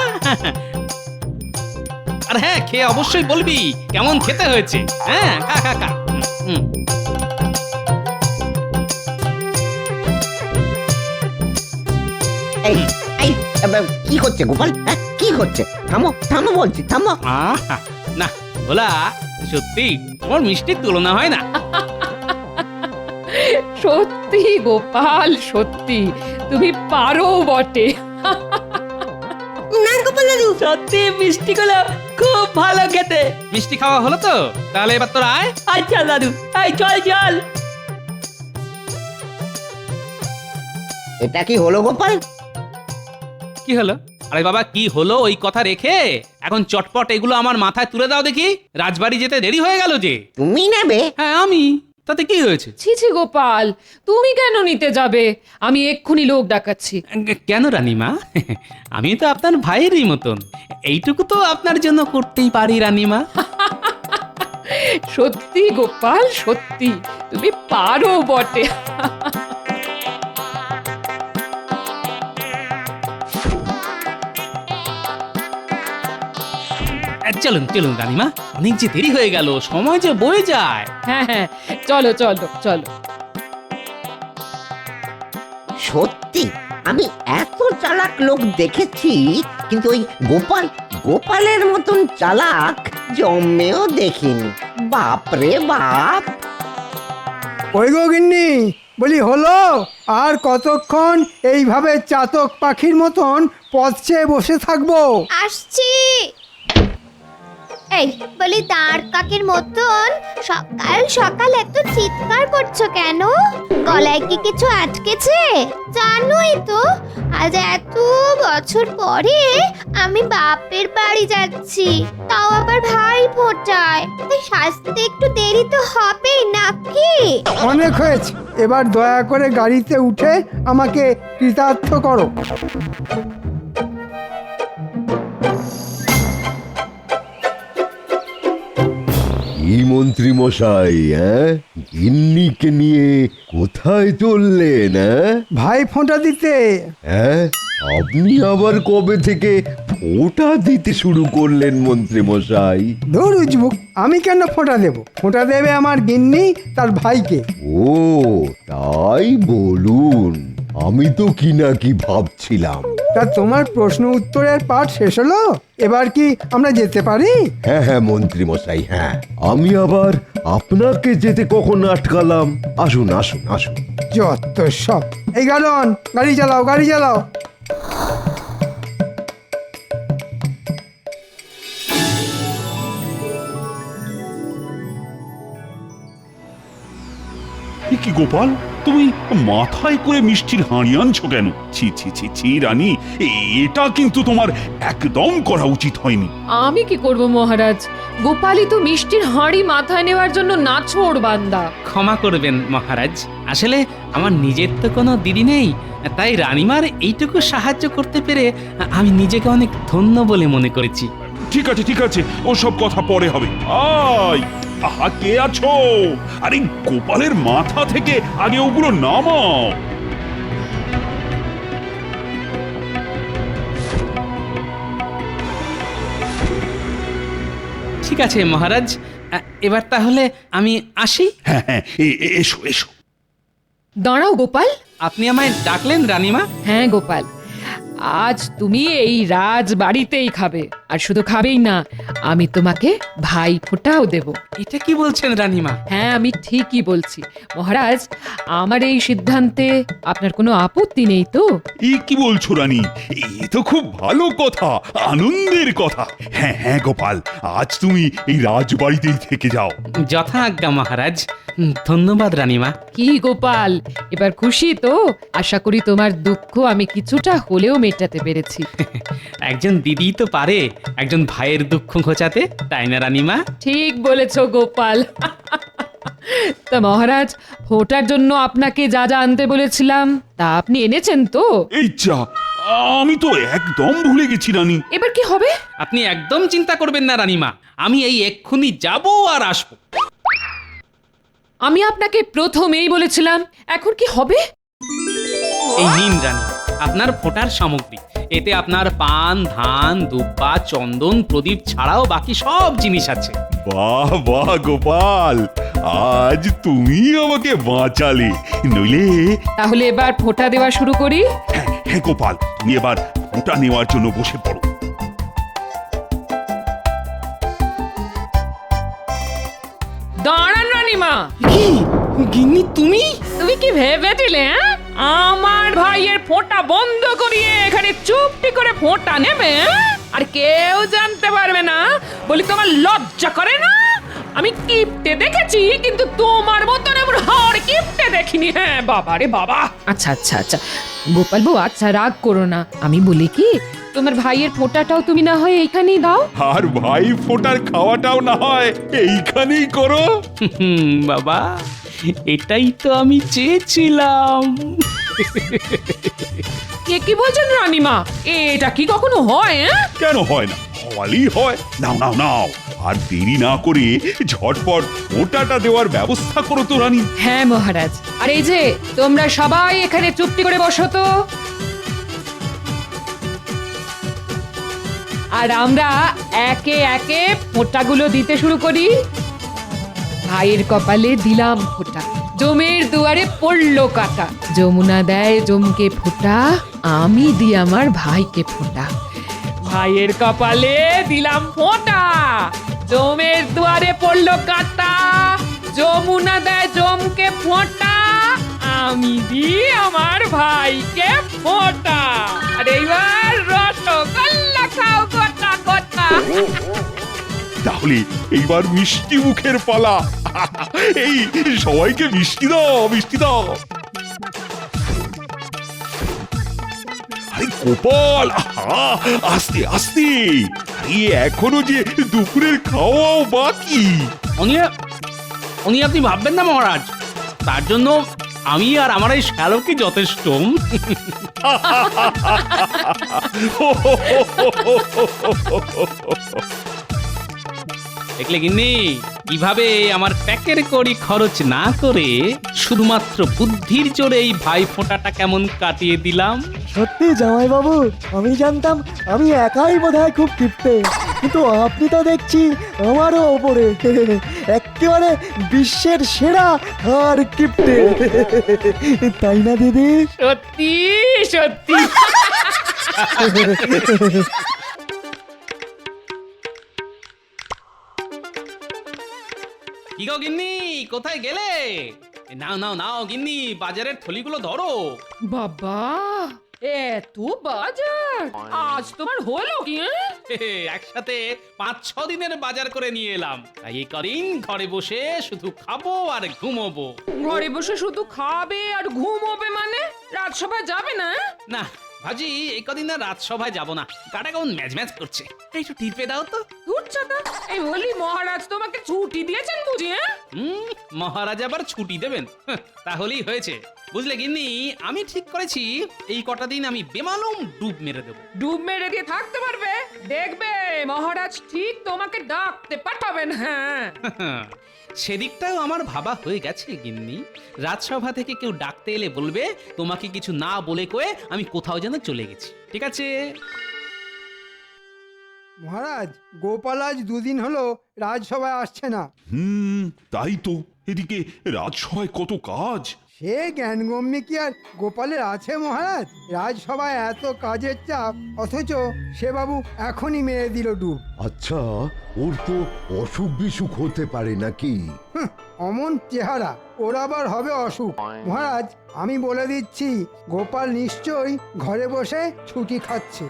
আর হ্যাঁ, খেয়ে অবশ্যই বলবি কেমন খেতে হয়েছে। হ্যাঁ, খা খা খা। এই এই কি হচ্ছে গোপাল? কি হচ্ছে? থামো থামো বলছি, থামো। না ভোলা, সত্যি তোমার মিষ্টির তুলনা হয় না। সত্যি গোপাল, সত্যি তুমি পারো বটে। না গোপাল দাদু, সত্যি মিষ্টিগুলো খুব ভালো খেতে। মিষ্টি খাওয়া হলো তো? তাহলে এবার তোরা আয়। আচ্ছা দাদু, এই চল চল। এটা কি হলো গোপাল? কি হলো? আরে বাবা, কি হলো ওই কথা রেখে এখন চটপট এগুলো আমার মাথায় তুলে দাও দেখি। রাজবাড়ি যেতে দেরি হয়ে গেল যে। তুমি নেবে? হ্যাঁ আমি। তাতে কি হয়েছে? ছি ছি গোপাল, তুমি কেন নিতে যাবে? আমি এক্ষুনি লোক ডাকাচ্ছি। কেন রানীমা? আমি তো আপনার ভাইয়েরই মতন, এইটুকু তো আপনার জন্য করতেই পারি রানীমা। সত্যি গোপাল, সত্যি তুমি পারো বটে। চলুন চলুন রানীমা, অনেক যে দেরি হয়ে গেল, সময় যে বয়ে যায়। হ্যাঁ হ্যাঁ, চলো চলো চলো। সত্যি আমি এত চালাক লোক দেখেছি, কিন্তু ওই গোপালের মতন চালাক জন্মেও দেখিনি। বাপরে বাপ। ওই গো গিন্নি, বলি হলো? আর কতক্ষণ এইভাবে চাতক পাখির মতন পথ চেয়ে বসে থাকবো? আসছি। এই বলি, দাঁড় কাকের মতন সকাল সকাল এত চিৎকার করছো কেন? গলায় কি কিছু আটকেছে? জানোই তো আজ এত বছর পরে আমি বাপের বাড়ি যাচ্ছি, তাও আবার ভাই ফোটায়। তাই সাজতে একটু দেরি তো হবেই নাকি? অনেক হয়েছে, এবার দয়া করে গাড়িতে উঠে আমাকে কৃতার্থ করো। কি মন্ত্রী মশাই, গিন্নিকে নিয়ে কোথায় চললেন? ভাই ফোঁটা দিতে। আপনি আবার কবে থেকে ফোঁটা দিতে শুরু করলেন মন্ত্রী মশাই? ধুর উজবুক, আমি কেন ফোঁটা দেব? ফোঁটা দেবে আমার গিন্নি তার ভাইকে। ও তাই বলুন, আমি তো কি না কি ভাবছিলাম। তা তোমার প্রশ্ন উত্তরের পাঠ শেষ হলো? এবার কি আমরা যেতে পারি? হ্যাঁ হ্যাঁ মন্ত্রী মশাই, হ্যাঁ। আমি আবার আপনাকে যেতে কখন আটকালাম? আসুন আসুন আসুন। যত সব। এই গালন, গাড়ি চালাও গাড়ি চালাও। কি গোপাল, তুমি মাথায় করে মিষ্টির হাঁড়ি আনছো কেন? ছি ছি ছি ছি রানী, এটা কিন্তু তোমার একদম করা উচিত হয়নি। আমি কি করব মহারাজ? গোপালই তো মিষ্টির হাঁড়ি মাথায় নেওয়ার জন্য নাছোড় বান্দা। ক্ষমা করবেন মহারাজ, আসলে আমার নিজের তো কোনো দিদি নেই, তাই রানীমার এইটুকু সাহায্য করতে পেরে আমি নিজেকে অনেক ধন্য বলে মনে করেছি। ঠিক আছে ঠিক আছে, ওসব কথা পরে হবে। আহা, কে আছো? আরে গোপালের মাথা থেকে আগে ওগুলো নামাও। ঠিক আছে মহারাজ, এবার তাহলে আমি আসি। হ্যাঁ হ্যাঁ, এসো এসো। দাঁড়াও গোপাল। আপনি আমায় ডাকলেন রানীমা? হ্যাঁ গোপাল, আজ তুমি এই রাজবাড়িতেই খাবে, আর শুধু খাবেই না, আমি তোমাকে ভাই ফোঁটাও দেব। এটা কি বলছেন রানীমা? হ্যাঁ, আমি ঠিকই বলছি মহারাজ। আমার এই সিদ্ধান্তে আপনার কোনো আপত্তি নেই তো? কি বলছো রানী? এ তো খুব ভালো কথা, আনন্দের কথা। হ্যাঁ হ্যাঁ গোপাল, আজ তুমি এই রাজবাড়িতেই থেকে যাও। যথা আজ্ঞা মহারাজ। ধন্যবাদ রানীমা। কি গোপাল, এবার খুশি তো? আশা করি তোমার দুঃখ আমি কিছুটা হলেও মেটাতে পেরেছি। একজন দিদি তো পারে একজন ভাইয়ের দুঃখ ঘোচাতে, তাই না রানীমা? ঠিক বলেছো গোপাল। তা মহারাজ, ফোঁটার জন্য আপনাকে যা যা আনতে বলেছিলাম তা আপনি এনেছেন তো? এই যা, আমি তো একদম ভুলে গেছি রানী। এবার কি হবে? আপনি একদম চিন্তা করবেন না রানীমা, আমি এই এক্ষুনি যাব আর আসবো। আমি আপনাকে প্রথমেই বলেছিলাম, এখন কি হবে? এই নিন রানী, আপনার ফোঁটার সামগ্রী। এতে আপনার পান, ধান, দুব্বা, চন্দন, প্রদীপ ছাড়াও বাকি সব জিনিস আছে। বাহ বাহ গোপাল, আজ তুমি আমাকে বাঁচালে, নইলে। তাহলে এবার ফোঁটা দেওয়া শুরু করি। হ্যাঁ হ্যাঁ গোপাল, তুমি এবার ফোঁটা নেওয়ার জন্য বসে পড়ো। দাঁড়ান রানীমা। গিন্নি তুমি? তুমি কি ভেবেছিলে আমার ভাইয়ের ফোঁটা বন্ধ করিয়ে এখানে চুপটি করে ফোঁটা নেবে? আর কেউ জানতে পারবে না? বলি তোমার লজ্জা করে না? আমি কিপটে দেখেছি, কিন্তু তোমার মতন এমন হাড় কিপটে দেখিনি। হ্যাঁ বাবা রে বাবা। আচ্ছা আচ্ছা আচ্ছা গোপাল বউ, আচ্ছা রাগ করো না। আমি বলি কি, তোমার ভাইয়ের ফোঁটাটাও তুমি না হয় এইখানেই দাও, আর ভাই ফোঁটার খাওয়াটাও না হয় এইখানেই করো। বাবা, এটাই তো আমি চেয়েছিলাম। এ কি বলছেন রানীমা? এটা কি কখনো হয়? কেন হয় না? হওয়ালেই হয়। নাও নাও নাও, আর দেরি না করে ঝটপট ওটাটা দেওয়ার ব্যবস্থা করো তো রানী। হ্যাঁ মহারাজ। আর এই যে তোমরা সবাই এখানে চুপটি করে বসো তো। আর আমরা একে একে ফোঁটাগুলো দিতে শুরু করি। ভাইয়ের কপালে দিলাম ফোঁটা, জমের দুয়ারে পড়লো কাটা। যমুনা দেয় জমকে ফোঁটা, আমি দিই আমার ভাইকে ফোঁটা। ভাইয়ের কপালে দিলাম ফোঁটা, জমের দুয়ারে পড়লো কাটা। যমুনা দেয় জমকে ফোঁটা, আমি দিই আমার ভাইকে ফোঁটা। আর এইবার রসগোল্লা খাও গোটা গোটা। তাহলে এইবার মিষ্টি মুখের পালা। এই সবাইকে মিষ্টি দাও, মিষ্টি দাও। আরে গোপাল, আহা, আস্তে আস্তে, আরে এখনো যে দুপুরের খাওয়াও বাকি। উনি আপনি ভাববেন না মহারাজ, তার জন্য আমি আর আমার এই শ্যালকই যথেষ্ট। দেখলে গিন্নি, কিভাবে আমার প্যাকের কড়ি খরচ না করে শুধুমাত্র বুদ্ধির জোরে এই ভাই ফোঁটাটা কেমন কাটিয়ে দিলাম। সত্যি জামাইবাবু, আমি জানতাম আমি একাই বোধহয় খুব কিপ্টে, কিন্তু আপনি তো দেখছি আমারও ওপরে। একেবারে বিশ্বের সেরা আর কিপ্টে, তাই না দিদি? সত্যি সত্যি। কি গো গিন্নি, কোথায় গেলে? নাও নাও নাও গিন্নি, বাজারের থলিগুলো ধরো। বাবা, এত বাজার আজ তোমার হলো কি? একসাথে 5-6 দিনের বাজার করে নিয়ে এলাম। তাই এই কদিন ঘরে বসে শুধু খাবো আর ঘুমোবো। ঘরে বসে শুধু খাবে আর ঘুমোবে মানে? রাজসভায় যাবে না? না ভাজি, এই কদিন আর রাজসভায় যাব না, গাটা কেমন ম্যাচ ম্যাচ করছে। একটু টিপে দাও তো। উঠছাতা, এই বলি মহারাজ তোমাকে ছুটি দিয়েছেন বুঝি? মহারাজ আবার ছুটি দেবেন? তাহলেই হয়েছে। বুঝলে গিন্নি, আমি ঠিক করেছি এই কটা দিন আমি বেমালুম ডুব মেরে দেবো। ডুব মেরে দিয়ে থাকতে পারবে? দেখবে মহারাজ ঠিক তোমাকে ডাকতে পাঠাবেন। হ্যাঁ, সেদিকটাও আমার ভাবা হয়ে গেছে গিন্নি। রাজসভা থেকে কেউ ডাকতে এলে বলবে তোমাকে কিছু না বলে কয়ে আমি কোথাও যেন চলে গেছি। ঠিক আছে? মহারাজ, গোপাল আজ দুদিন হলো রাজসভায় আসছে না। তাই তো, এদিকে রাজসভায় কত কাজ। সে জ্ঞানগম্যে কি আর গোপালের আছে মহারাজ? রাজসভায় এত কাজের চাপ, অথচ সে বাবু এখনই মেরে দিল ডুব। আচ্ছা, ওর তো অসুখ বিসুখ হতে পারে নাকি? অমন চেহারা, ওর আবার হবে অসুখ? মহারাজ, আমি বলে দিচ্ছি, গোপাল নিশ্চয়ই ঘরে বসে ছুটি খাচ্ছে।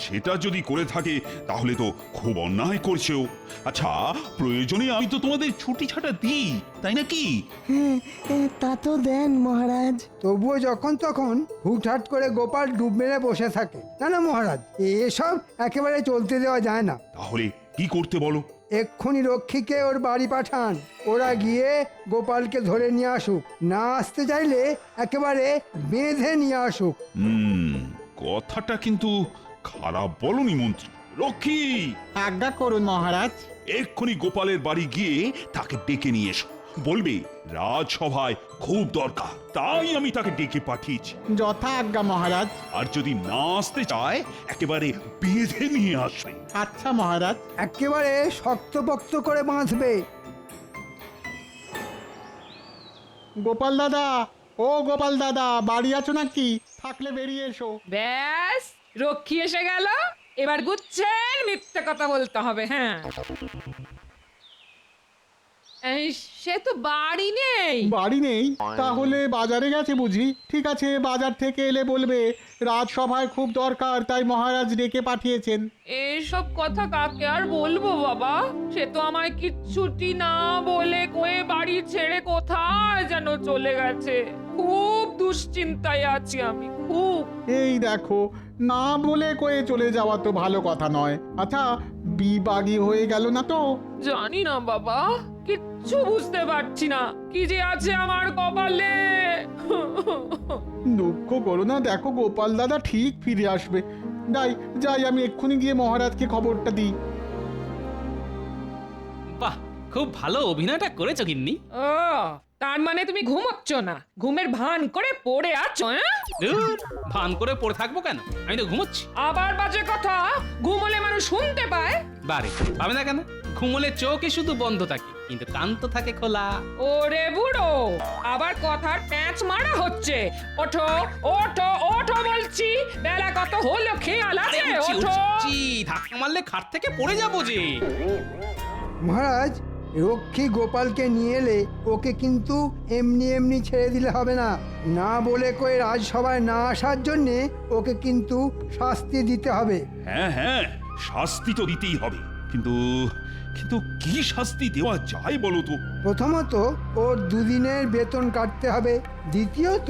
সেটা যদি করে থাকে তাহলে তো খুব অন্যায় করছেও। আচ্ছা, প্রয়োজনে আমি তো তোমাদের ছুটি ছাটা দিই, তাই নাকি? তা তো দেন মহারাজ। তবুও যখন তখন হুটহাট করে গোপাল ডুব মেরে বসে থাকে। না না মহারাজ, এসব একেবারে চলতে দেওয়া যায় না। তাহলে কি করতে বলো? এক্ষুনি রক্ষীকে ওর বাড়ি পাঠান, ওরা গিয়ে গোপালকে ধরে নিয়ে আসুক। না আসতে চাইলে একেবারে বেঁধে নিয়ে আসুক। কথাটা কিন্তু খারাপ বলনি মন্ত্রী। রক্ষী, আজ্ঞা করুন মহারাজ। এক্ষুনি গোপালের বাড়ি গিয়ে তাকে ডেকে নিয়ে এসো। বলবে রাজসভায় খুব দরকার, তাই আমি তাকে ডেকে পাঠিয়েছি। যথা আজ্ঞা মহারাজ। আর যদি না আসতে চায় একেবারে বেঁধে নিয়ে আসবে। আচ্ছা মহারাজ। একেবারে শক্তপোক্ত করে বাঁধবে। গোপাল দাদা, ও গোপাল দাদা, বাড়ি আছো নাকি? থাকলে বেরিয়ে এসো। ব্যাস, রক্ষী এসে গেল। এবার গুচ্ছেন মিথ্যে কথা বলতে হবে। হ্যাঁ, সে তো বাড়ি নেই। বাড়ি নেই? তাহলে বাজারে গেছে বুঝি? ঠিক আছে, বাজার থেকে এলে বলবে রাজসভায় খুব দরকার, তাই মহারাজ ডেকে পাঠিয়েছেন। এসব কথা কাকে আর বলবো বাবা? সে তো আমায় কিচ্ছুটি না বলে কয়ে বাড়ি ছেড়ে কোথায় যেন চলে গেছে। খুব দুশ্চিন্তায় আছি আমি, খুব। এই দেখো, না বলে কয়ে চলে যাওয়া তো ভালো কথা নয়। আচ্ছা, বিবাগী হয়ে গেল না তো? জানি না বাবা, কিচ্ছু বুঝতে পারছি না কি যে আছে আমার কপালে। দুঃখ করো না, দেখো গোপাল দাদা ঠিক ফিরে আসবে। যাই যাই, আমি এক্ষুনি গিয়ে মহারাজকে খবরটা দিই। বাহ, খুব ভালো অভিনয়টা করেছো গিন্নি। ও, তার মানে তুমি ঘুমোচ্ছ না, ঘুমের ভান করে পড়ে আছো? হ্যাঁ, ধুর, ভান করে পড়ে থাকবো কেন, আমি তো ঘুমোচ্ছি। আবার বাজে কথা, ঘুমোলে মানুষ শুনতে পায়। বারে, পাবে না কেন? ঘুমোলে চোখে শুধু বন্ধ থাকে, কিন্তু কান তো থাকে খোলা। ওরে বুড়ো, আবার কথার প্যাঁচ মারা হচ্ছে। ওঠো ওঠো ওঠো বলছি, বেলা কত হলো খেয়াল আরে, আছে? উঠছি, ওঠো। উঠছি, ধাক্কা মারলে খাট থেকে পড়ে যাবো যে। মহারাজ, রক্ষী গোপালকে নিয়ে এলে ওকে কিন্তু এমনি এমনি ছেড়ে দিলে হবে না। না বলে কয়ে রাজসভায় না আসার জন্যে ওকে কিন্তু শাস্তি দিতে হবে। হ্যাঁ হ্যাঁ, শাস্তি তো দিতেই হবে, কিন্তু কিন্তু কি শাস্তি দেওয়া যায় বলো তো? প্রথমত ওর দুদিনের বেতন কাটতে হবে। দ্বিতীয়ত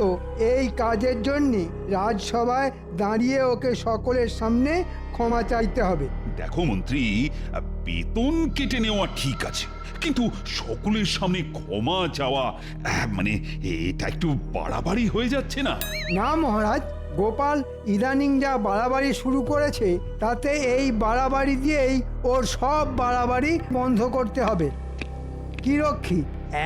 এই কাজের জন্যে রাজসভায় দাঁড়িয়ে ওকে সকলের সামনে ক্ষমা চাইতে হবে। দেখো মন্ত্রী, বেতন কেটে নেওয়া ঠিক আছে, কিন্তু সকলের সামনে ক্ষমা চাওয়া মানে এটা একটু বাড়াবাড়ি হয়ে যাচ্ছে না? না মহারাজ, গোপাল ইদানিং যা বাড়াবাড়ি শুরু করেছে তাতে এই বাড়াবাড়ি দিয়েই ওর সব বাড়াবাড়ি বন্ধ করতে হবে। কি রক্ষী,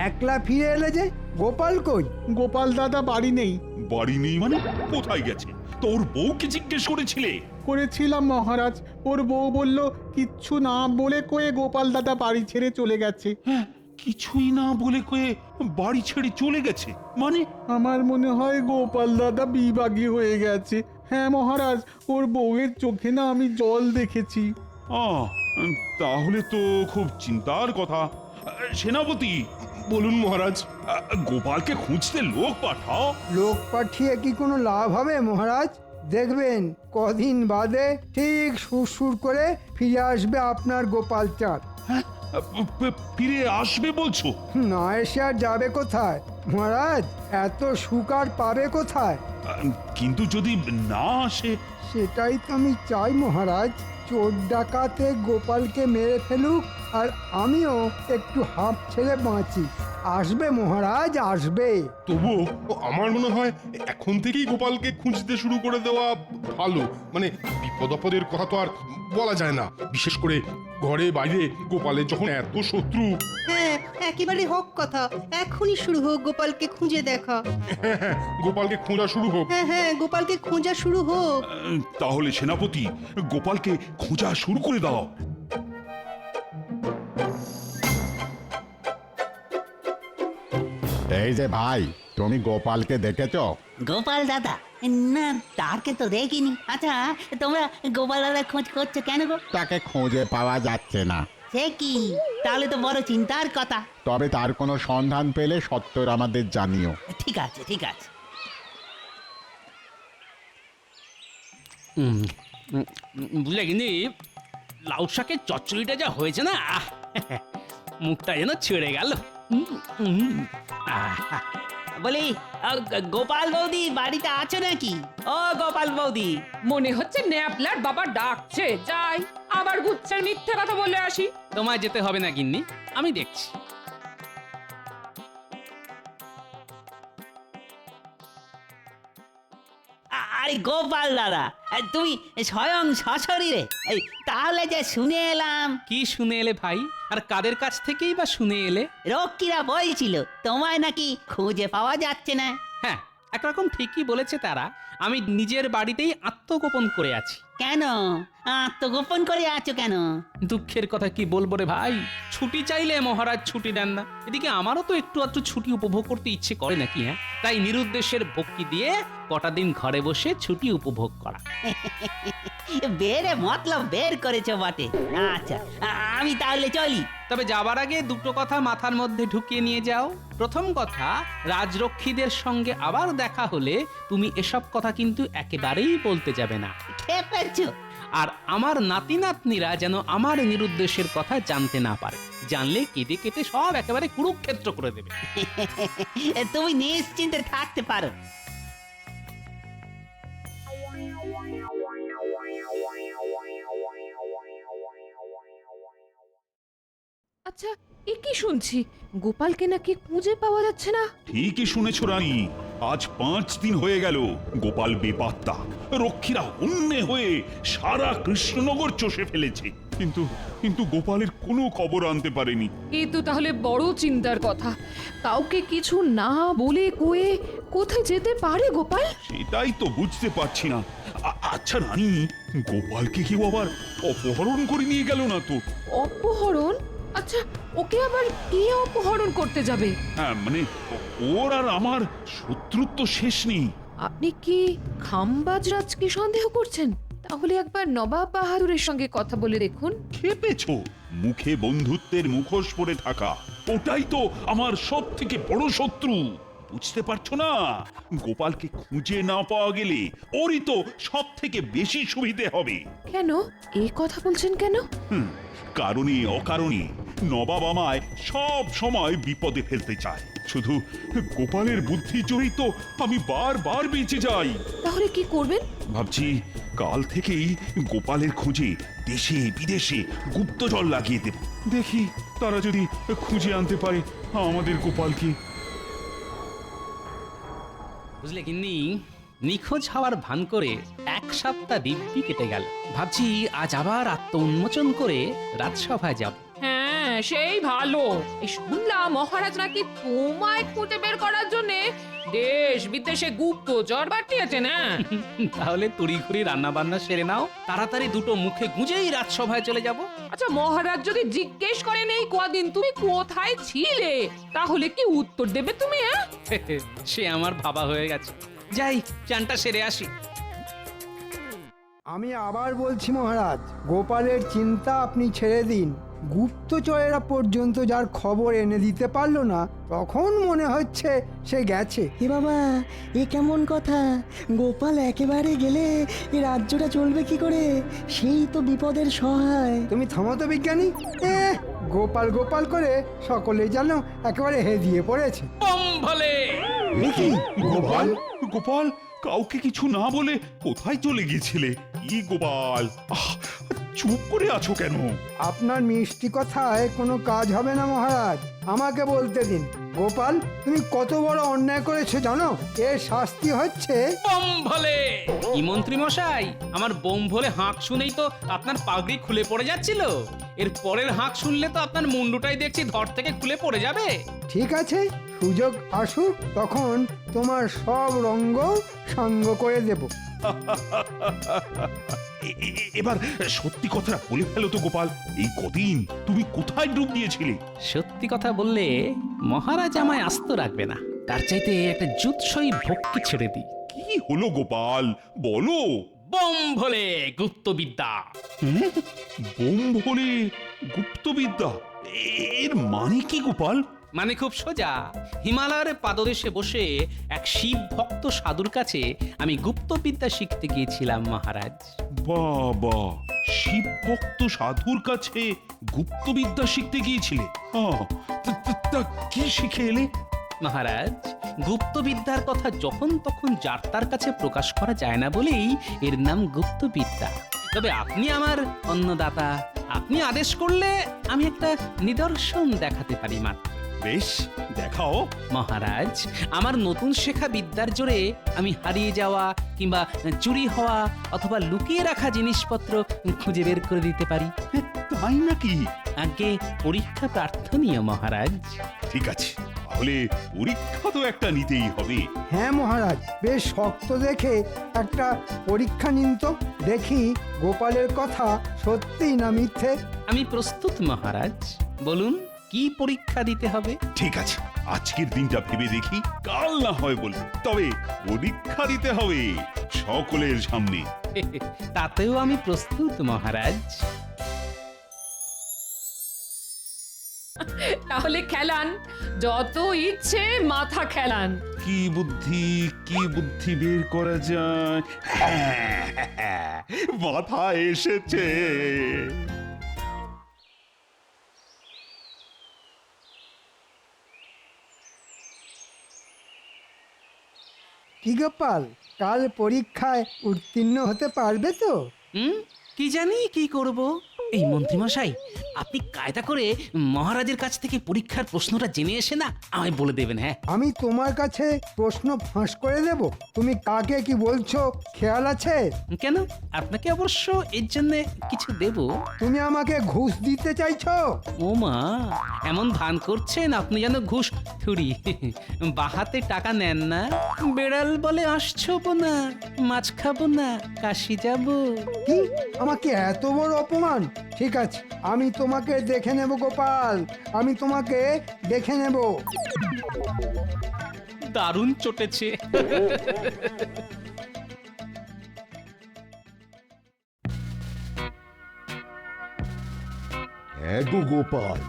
একলা ফিরে এলে যে? গোপাল কই? গোপাল দাদা বাড়ি নেই। বাড়ি নেই মানে? কোথায় গেছে? তোর বউকে জিজ্ঞেস করেছিলে? করেছিলাম মহারাজ, ওর বউ বলল কিচ্ছু না বলে কয়ে গোপাল দাদা বাড়ি ছেড়ে চলে গেছে। হ্যাঁ, কিছুই না বলে কয়ে বাড়ি ছেড়ে চলে গেছে মানে? আমার মনে হয় গোপাল দাদা বিভাগী হয়ে গেছে। হ্যাঁ মহারাজ, ওর বউয়ের চোখে না আমি জল দেখেছি। তাহলে তো খুব চিন্তার কথা। সেনাপতি, বলুন মহারাজ। গোপালকে খুঁজতে লোক পাঠাও। লোক পাঠিয়ে কি কোনো লাভ হবে মহারাজ? দেখবেন কদিন বাদে ঠিক সুরসুর করে ফিরে আসবে আপনার গোপাল চাঁদ। হ্যাঁ, ফিরে আসবে বলছো? না এসে আর যাবে কোথায় মহারাজ? এত সুখ আর পাবে কোথায়? কিন্তু যদি না আসে? সেটাই তো আমি চাই মহারাজ। চোর ডাকাতে গোপালকে মেরে ফেলুক আর আমিও একটু হাঁপ ছেড়ে বাঁচি। আসবে মহারাজ, আসবে। তবুও আমার মনে হয় এখন থেকেই গোপালকে খুঁজতে শুরু করে দেওয়া ভালো। মানে বিপদ আপদের কথা তো আর বলা যায় না, বিশেষ করে ঘরে বাইরে গোপালের যখন এত শত্রু। হ্যাঁ, একেবারে হক কথা, এখনই শুরু হোক গোপালকে খুঁজে দেখা। হ্যাঁ, গোপালকে খোঁজা শুরু হোক। হ্যাঁ হ্যাঁ, গোপালকে খোঁজা শুরু হোক। তাহলে সেনাপতি, গোপালকে খোঁজা শুরু করে দাও। এই যে ভাই, তুমি গোপালকে দেখেছো? গোপাল দাদা? না, তাকে তো দেখিনি। আচ্ছা, তোমরা গোপাল দাদা খোঁজ করছো কেন গো? তাকে খুঁজে পাওয়া যাচ্ছে না। সে কি? তাহলে তো বড় চিন্তার কথা। তবে তার কোনো সন্ধান পেলে সত্তর আমাদের জানিও। ঠিক আছে, ঠিক আছে। বুঝলে কিন্তু লাউ শাকের চচ্চড়িটা যা হয়েছে না, মুখটা যেন ছেড়ে গেল। বলি, গোপাল বৌদি বাড়িতে আছো নাকি? ও গোপাল বৌদি, মনে হচ্ছে ন্যাপলার বাবা ডাকছে, যাই আবার গুচ্ছের মিথ্যে কথা বলে আসি। তোমায় যেতে হবে না গিন্নি, আমি দেখছি। আরে গোপাল দাদা, তুমি স্বয়ং সশরীরে? এই তাহলে যে শুনে এলাম। কি শুনে এলে ভাই? আর কাদের কাছ থেকেই বা শুনে এলে? রক্ষীরা বলছিল তোমায় নাকি খুঁজে পাওয়া যাচ্ছে না। হ্যাঁ, একরকম ঠিকই বলেছে তারা। আমি নিজের বাড়িতেই আত্মগোপন করে আছি। কেন আত্মগোপন করে আছো কেন? দুঃখের কথা কি বলবো রে ভাই, ছুটি চাইলে মহারাজ ছুটি দেন না। এদিকে আমারও তো একটু আধটু ছুটি উপভোগ করতে ইচ্ছে করে নাকি? হ্যাঁ, তাই নিরুদ্দেশের ভক্তি দিয়ে কটা দিন ঘরে বসে ছুটি উপভোগ করা। বেরে মতলব বের করেছো বটে। আচ্ছা, আমি তাহলে চলি। তবে যাবার আগে দুটো কথা মাথার মধ্যে ঢুকিয়ে নিয়ে যাও। প্রথম কথা, রাজরক্ষীদের সঙ্গে আবার দেখা হলে তুমি এসব কথা কিন্তু একেবারেই বলতে যাবে না। খেপেছো? আর আমার নাতি নাতনিরা যেন আমার নিরুদ্দেশের কথা জানতে না পারে। জানলে কেটে কেটে সব একেবারে কুরুক্ষেত্র করে দেবে। তুমি নিশ্চিন্তে থাকতে পারো। আচ্ছা, এ কি শুনছি, গোপালকে নাকি খুঁজে পাওয়া যাচ্ছে না? ঠিকই শুনেছ রানী, আজ 5 দিন হয়ে গেল গোপাল বেপাত্তা। রক্ষীরা হন্যে হয়ে সারা কৃষ্ণনগর চষে ফেলেছে, কিন্তু কিন্তু গোপালের কোনো খবর আনতে পারেনি। এ তো তাহলে বড় চিন্তার কথা। কাউকে কিছু না বলে কয়ে কোথায় যেতে পারে গোপাল? সেটাই তো বুঝতে পারছি না। আচ্ছা রানী, গোপালকে কেউ আবার অপহরণ করে নিয়ে গেল না তো? অপহরণ? আচ্ছা, ওকে আবার কে অপহরণ করতে যাবে? হ্যাঁ মানে ওর আর আমার শত্রুত্ব শেষ নেই। আপনি কি খামবাজ রাজকে সন্দেহ করছেন? তাহলে একবার নবাব বাহাদুরের সঙ্গে কথা বলে দেখুন। খেপেছো? মুখে বন্ধুত্বের মুখোশ পরে থাকা, ওটাই তো আমার সব থেকে বড় শত্রু। বুঝতে পারছো না? গোপালকে খুঁজে না পাওয়া গেলে ওরই তো সব থেকে বেশি সুবিধে হবে। কেন এই কথা বলছেন কেন? কারণে অকারণে নবাব আমায় সব সময় বিপদে ফেলতে চায়। শুধু গোপালের বুদ্ধি জড়িত তো আমি বারবার বেঁচে যাই। তাহলে কি করবেন? ভাবছি কাল থেকেই গোপালের খোঁজে দেশে বিদেশে গুপ্তচর লাগিয়ে দেব। দেখি তারা যদি খুঁজে আনতে পারে আমাদের গোপালকে। বুঝলে গিন্নি, নিখোঁজ হওয়ার ভান করে 1 সপ্তাহ দিব্যি কেটে গেল। ভাবছি আজ আবার আত্ম উন্মোচন করে রাজসভায় যাব। হ্যাঁ, সেই ভালো। এই শুনলাম মহারাজ নাকি তোমায় খুঁজে বের করার জন্য দেশ বিদেশে গুপ্তচর পাঠিয়েছে না? তাহলে তড়িঘড়ি রান্না বান্না সেরে নাও, তাড়াতাড়ি দুটো মুখে গুঁজেই রাজসভায় চলে যাব। আচ্ছা, মহারাজ যদি জিজ্ঞেস করেন এই কদিন তুমি কোথায় ছিলে, তাহলে কি উত্তর দেবে তুমি? সে আমার ভাবা হয়ে গেছে। যাই, চানটা সেরে আসি। আমি আবার বলছি মহারাজ, গোপালের চিন্তা আপনি ছেড়ে দিন। গুপ্তচরেরা পর্যন্ত যার খবর এনে দিতে পারলো না, তখন মনে হচ্ছে সে গেছে। এ বাবা, এ কেমন কথা? গোপাল একেবারে গেলে এই রাজ্যটা চলবে কি করে? সেই তো বিপদের সহায়। তুমি থামো তো বিজ্ঞানী। গোপাল গোপাল করে সকলে যেন একেবারে হেদিয়ে পড়েছে। ভলে দেখি গোপাল গোপাল কাউকে কিছু না বলে কোথায় চলে গিয়েছিলে? কি গোপাল, চুপ করে আছো কেন? আপনার মিষ্টি কথায় কোনো কাজ হবে না মহারাজ, আমাকে বলতে দিন। গোপাল, তুমি কত বড় অন্যায় করেছো জানো? এর শাস্তি হচ্ছে ভলে। কি মন্ত্রী মশাই, আমার বোম ভলে হাঁক শুনেই তো আপনার পাগড়ি খুলে পড়ে যাচ্ছিল। এর পরের হাঁক শুনলে তো আপনার মুন্ডুটাই দেখছি ধর থেকে খুলে পড়ে যাবে। ঠিক আছে, সুযোগ আসুক তখন তোমার সব রঙ্গ সঙ্গ করে দেব। এবার সত্যি কথাটা বলে ফেলো তো গোপাল, এই কদিন তুমি কোথায় ডুব দিয়েছিলে? সত্যি কথা বললে মহারাজ আমায় আস্ত রাখবে না, তার চাইতে একটা জুৎসই ভক্তি ছেড়ে দিই। কি হলো গোপাল, বলো। বোম ভলে গুপ্তবিদ্যা। বোম ভলে গুপ্তবিদ্যা, এর মানে কি গোপাল? মানে খুব সোজা। হিমালয়ের পাদদেশে বসে এক শিব ভক্ত সাধুর কাছে আমি গুপ্তবিদ্যা শিখতে গিয়েছিলাম মহারাজ। বাবা, শিব ভক্ত সাধুর কাছে গুপ্তবিদ্যা শিখতে গিয়েছিলে? তা কি শিখে এলে? মহারাজ, গুপ্তবিদ্যার কথা যখন তখন যার তার কাছে প্রকাশ করা যায় না বলেই এর নাম গুপ্তবিদ্যা। তবে আপনি আমার অন্নদাতা, আপনি আদেশ করলে আমি একটা নিদর্শন দেখাতে পারি মাত্র। বেশ, দেখাও। মহারাজ, আমার নতুন শেখা বিদ্যার জোরে আমি হারিয়ে যাওয়া কিংবা চুরি হওয়া অথবা লুকিয়ে রাখা জিনিসপত্র খুঁজে বের করে দিতে পারি। তাই নাকি? আগে পরীক্ষা প্রার্থনীয় মহারাজ। ঠিক আছে, তাহলে পরীক্ষা তো একটা নিতেই হবে। হ্যাঁ মহারাজ, বেশ শক্ত দেখে একটা পরীক্ষা নিন তো, দেখি গোপালের কথা সত্যি না মিথ্যে। আমি প্রস্তুত মহারাজ, বলুন কি পরীক্ষা দিতে হবে? ঠিক আছে, আজকের দিনটা ভেবে দেখি, কাল না হয় বলবো, তবে পরীক্ষা দিতে হবে সকলের সামনে। তাতেও আমি প্রস্তুত মহারাজ। তাহলে খেলান, যত ইচ্ছে মাথা খেলান। কি বুদ্ধি বের করা যায়? মাথা এসেছে। কি গোপাল, কাল পরীক্ষায় উত্তীর্ণ হতে পারবে তো? কি জানি কি করব। এই মন্ত্রীমশাই, আপনি কায়দা করে মহারাজের কাছ থেকে পরীক্ষার প্রশ্নটা জেনে এসে না আমায় বলে দেবেন। হ্যাঁ, আমি তোমার কাছে প্রশ্ন ফাঁস করে দেব? তুমি কাকে কি বলছো খেয়াল আছে? কেন? আপনাকে অবশ্য এর জন্য কিছু দেব। তুমি আমাকে ঘুষ দিতে চাইছো? ও মা, এমন ভান করছেন আপনি যেন ঘুষ থুড়ি। বাহাতে টাকা নেন না। বেড়াল বলে আসছো না, মাছ খাবো না, কাশি যাবো। কি? আমাকে এত বড় অপমান! ঠিক আছে, আমি তোমাকে দেখে নেব গোপাল, আমি তোমাকে দেখে নেব। দারুণ চটেছে। হ্যাঁ গো গোপাল,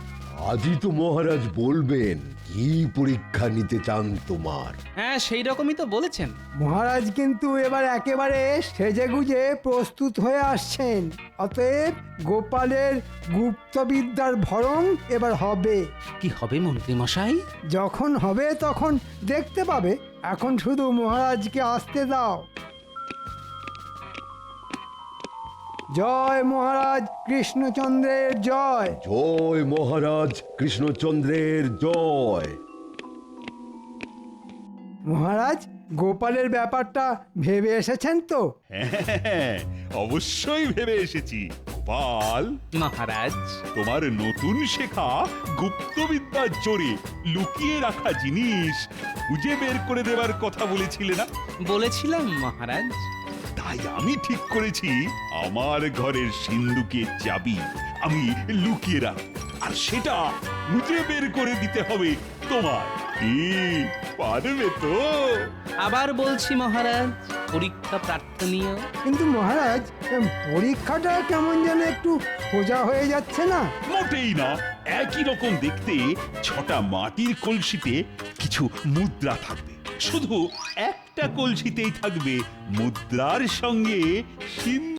আজই তো মহারাজ বলবেন কি পরীক্ষা নিতে চান তোমার। হ্যাঁ, সেই রকমই তো বলেছেন। মহারাজ কিন্তু এবার একেবারে সেজেগুজে প্রস্তুত হয়ে আসছেন। অতএব গোপালের গুপ্তবিদ্যার ভরণ এবার হবে। কি হবে মন্ত্রীমশাই? যখন হবে তখন দেখতে পাবে। এখন শুধু মহারাজকে আসতে দাও। জয় মহারাজ কৃষ্ণচন্দ্রের জয়। জয় মহারাজ কৃষ্ণচন্দ্রের জয়। মহারাজ, গোপালের ব্যাপারটা ভেবে এসেছেন তো? হ্যাঁ, অবশ্যই ভেবে এসেছি গোপাল। মহারাজ, তোমার নতুন শেখা গুপ্তবিদ্যার জোরে লুকিয়ে রাখা জিনিস খুঁজে বের করে দেবার কথা বলেছিলে না? বলেছিলাম মহারাজ। তাই আমি ঠিক করেছি আমার ঘরের সিন্ধুকের চাবি আমি লুকিয়ে রাখ, আর সেটা খুঁজে বের করে দিতে হবে তোমার। কি পারবে তো? আবার বলছি মহারাজ, পরীক্ষা প্রার্থনীয়। কিন্তু মহারাজ, পরীক্ষাটা কেমন যেন একটু সোজা হয়ে যাচ্ছে না? মোটেই না, একই রকম দেখতে 6টা মাটির কলসিতে কিছু মুদ্রা থাকবে। শুধু একটা কলসিতেই থাকবে মুদ্রার সঙ্গে সিন্ধু।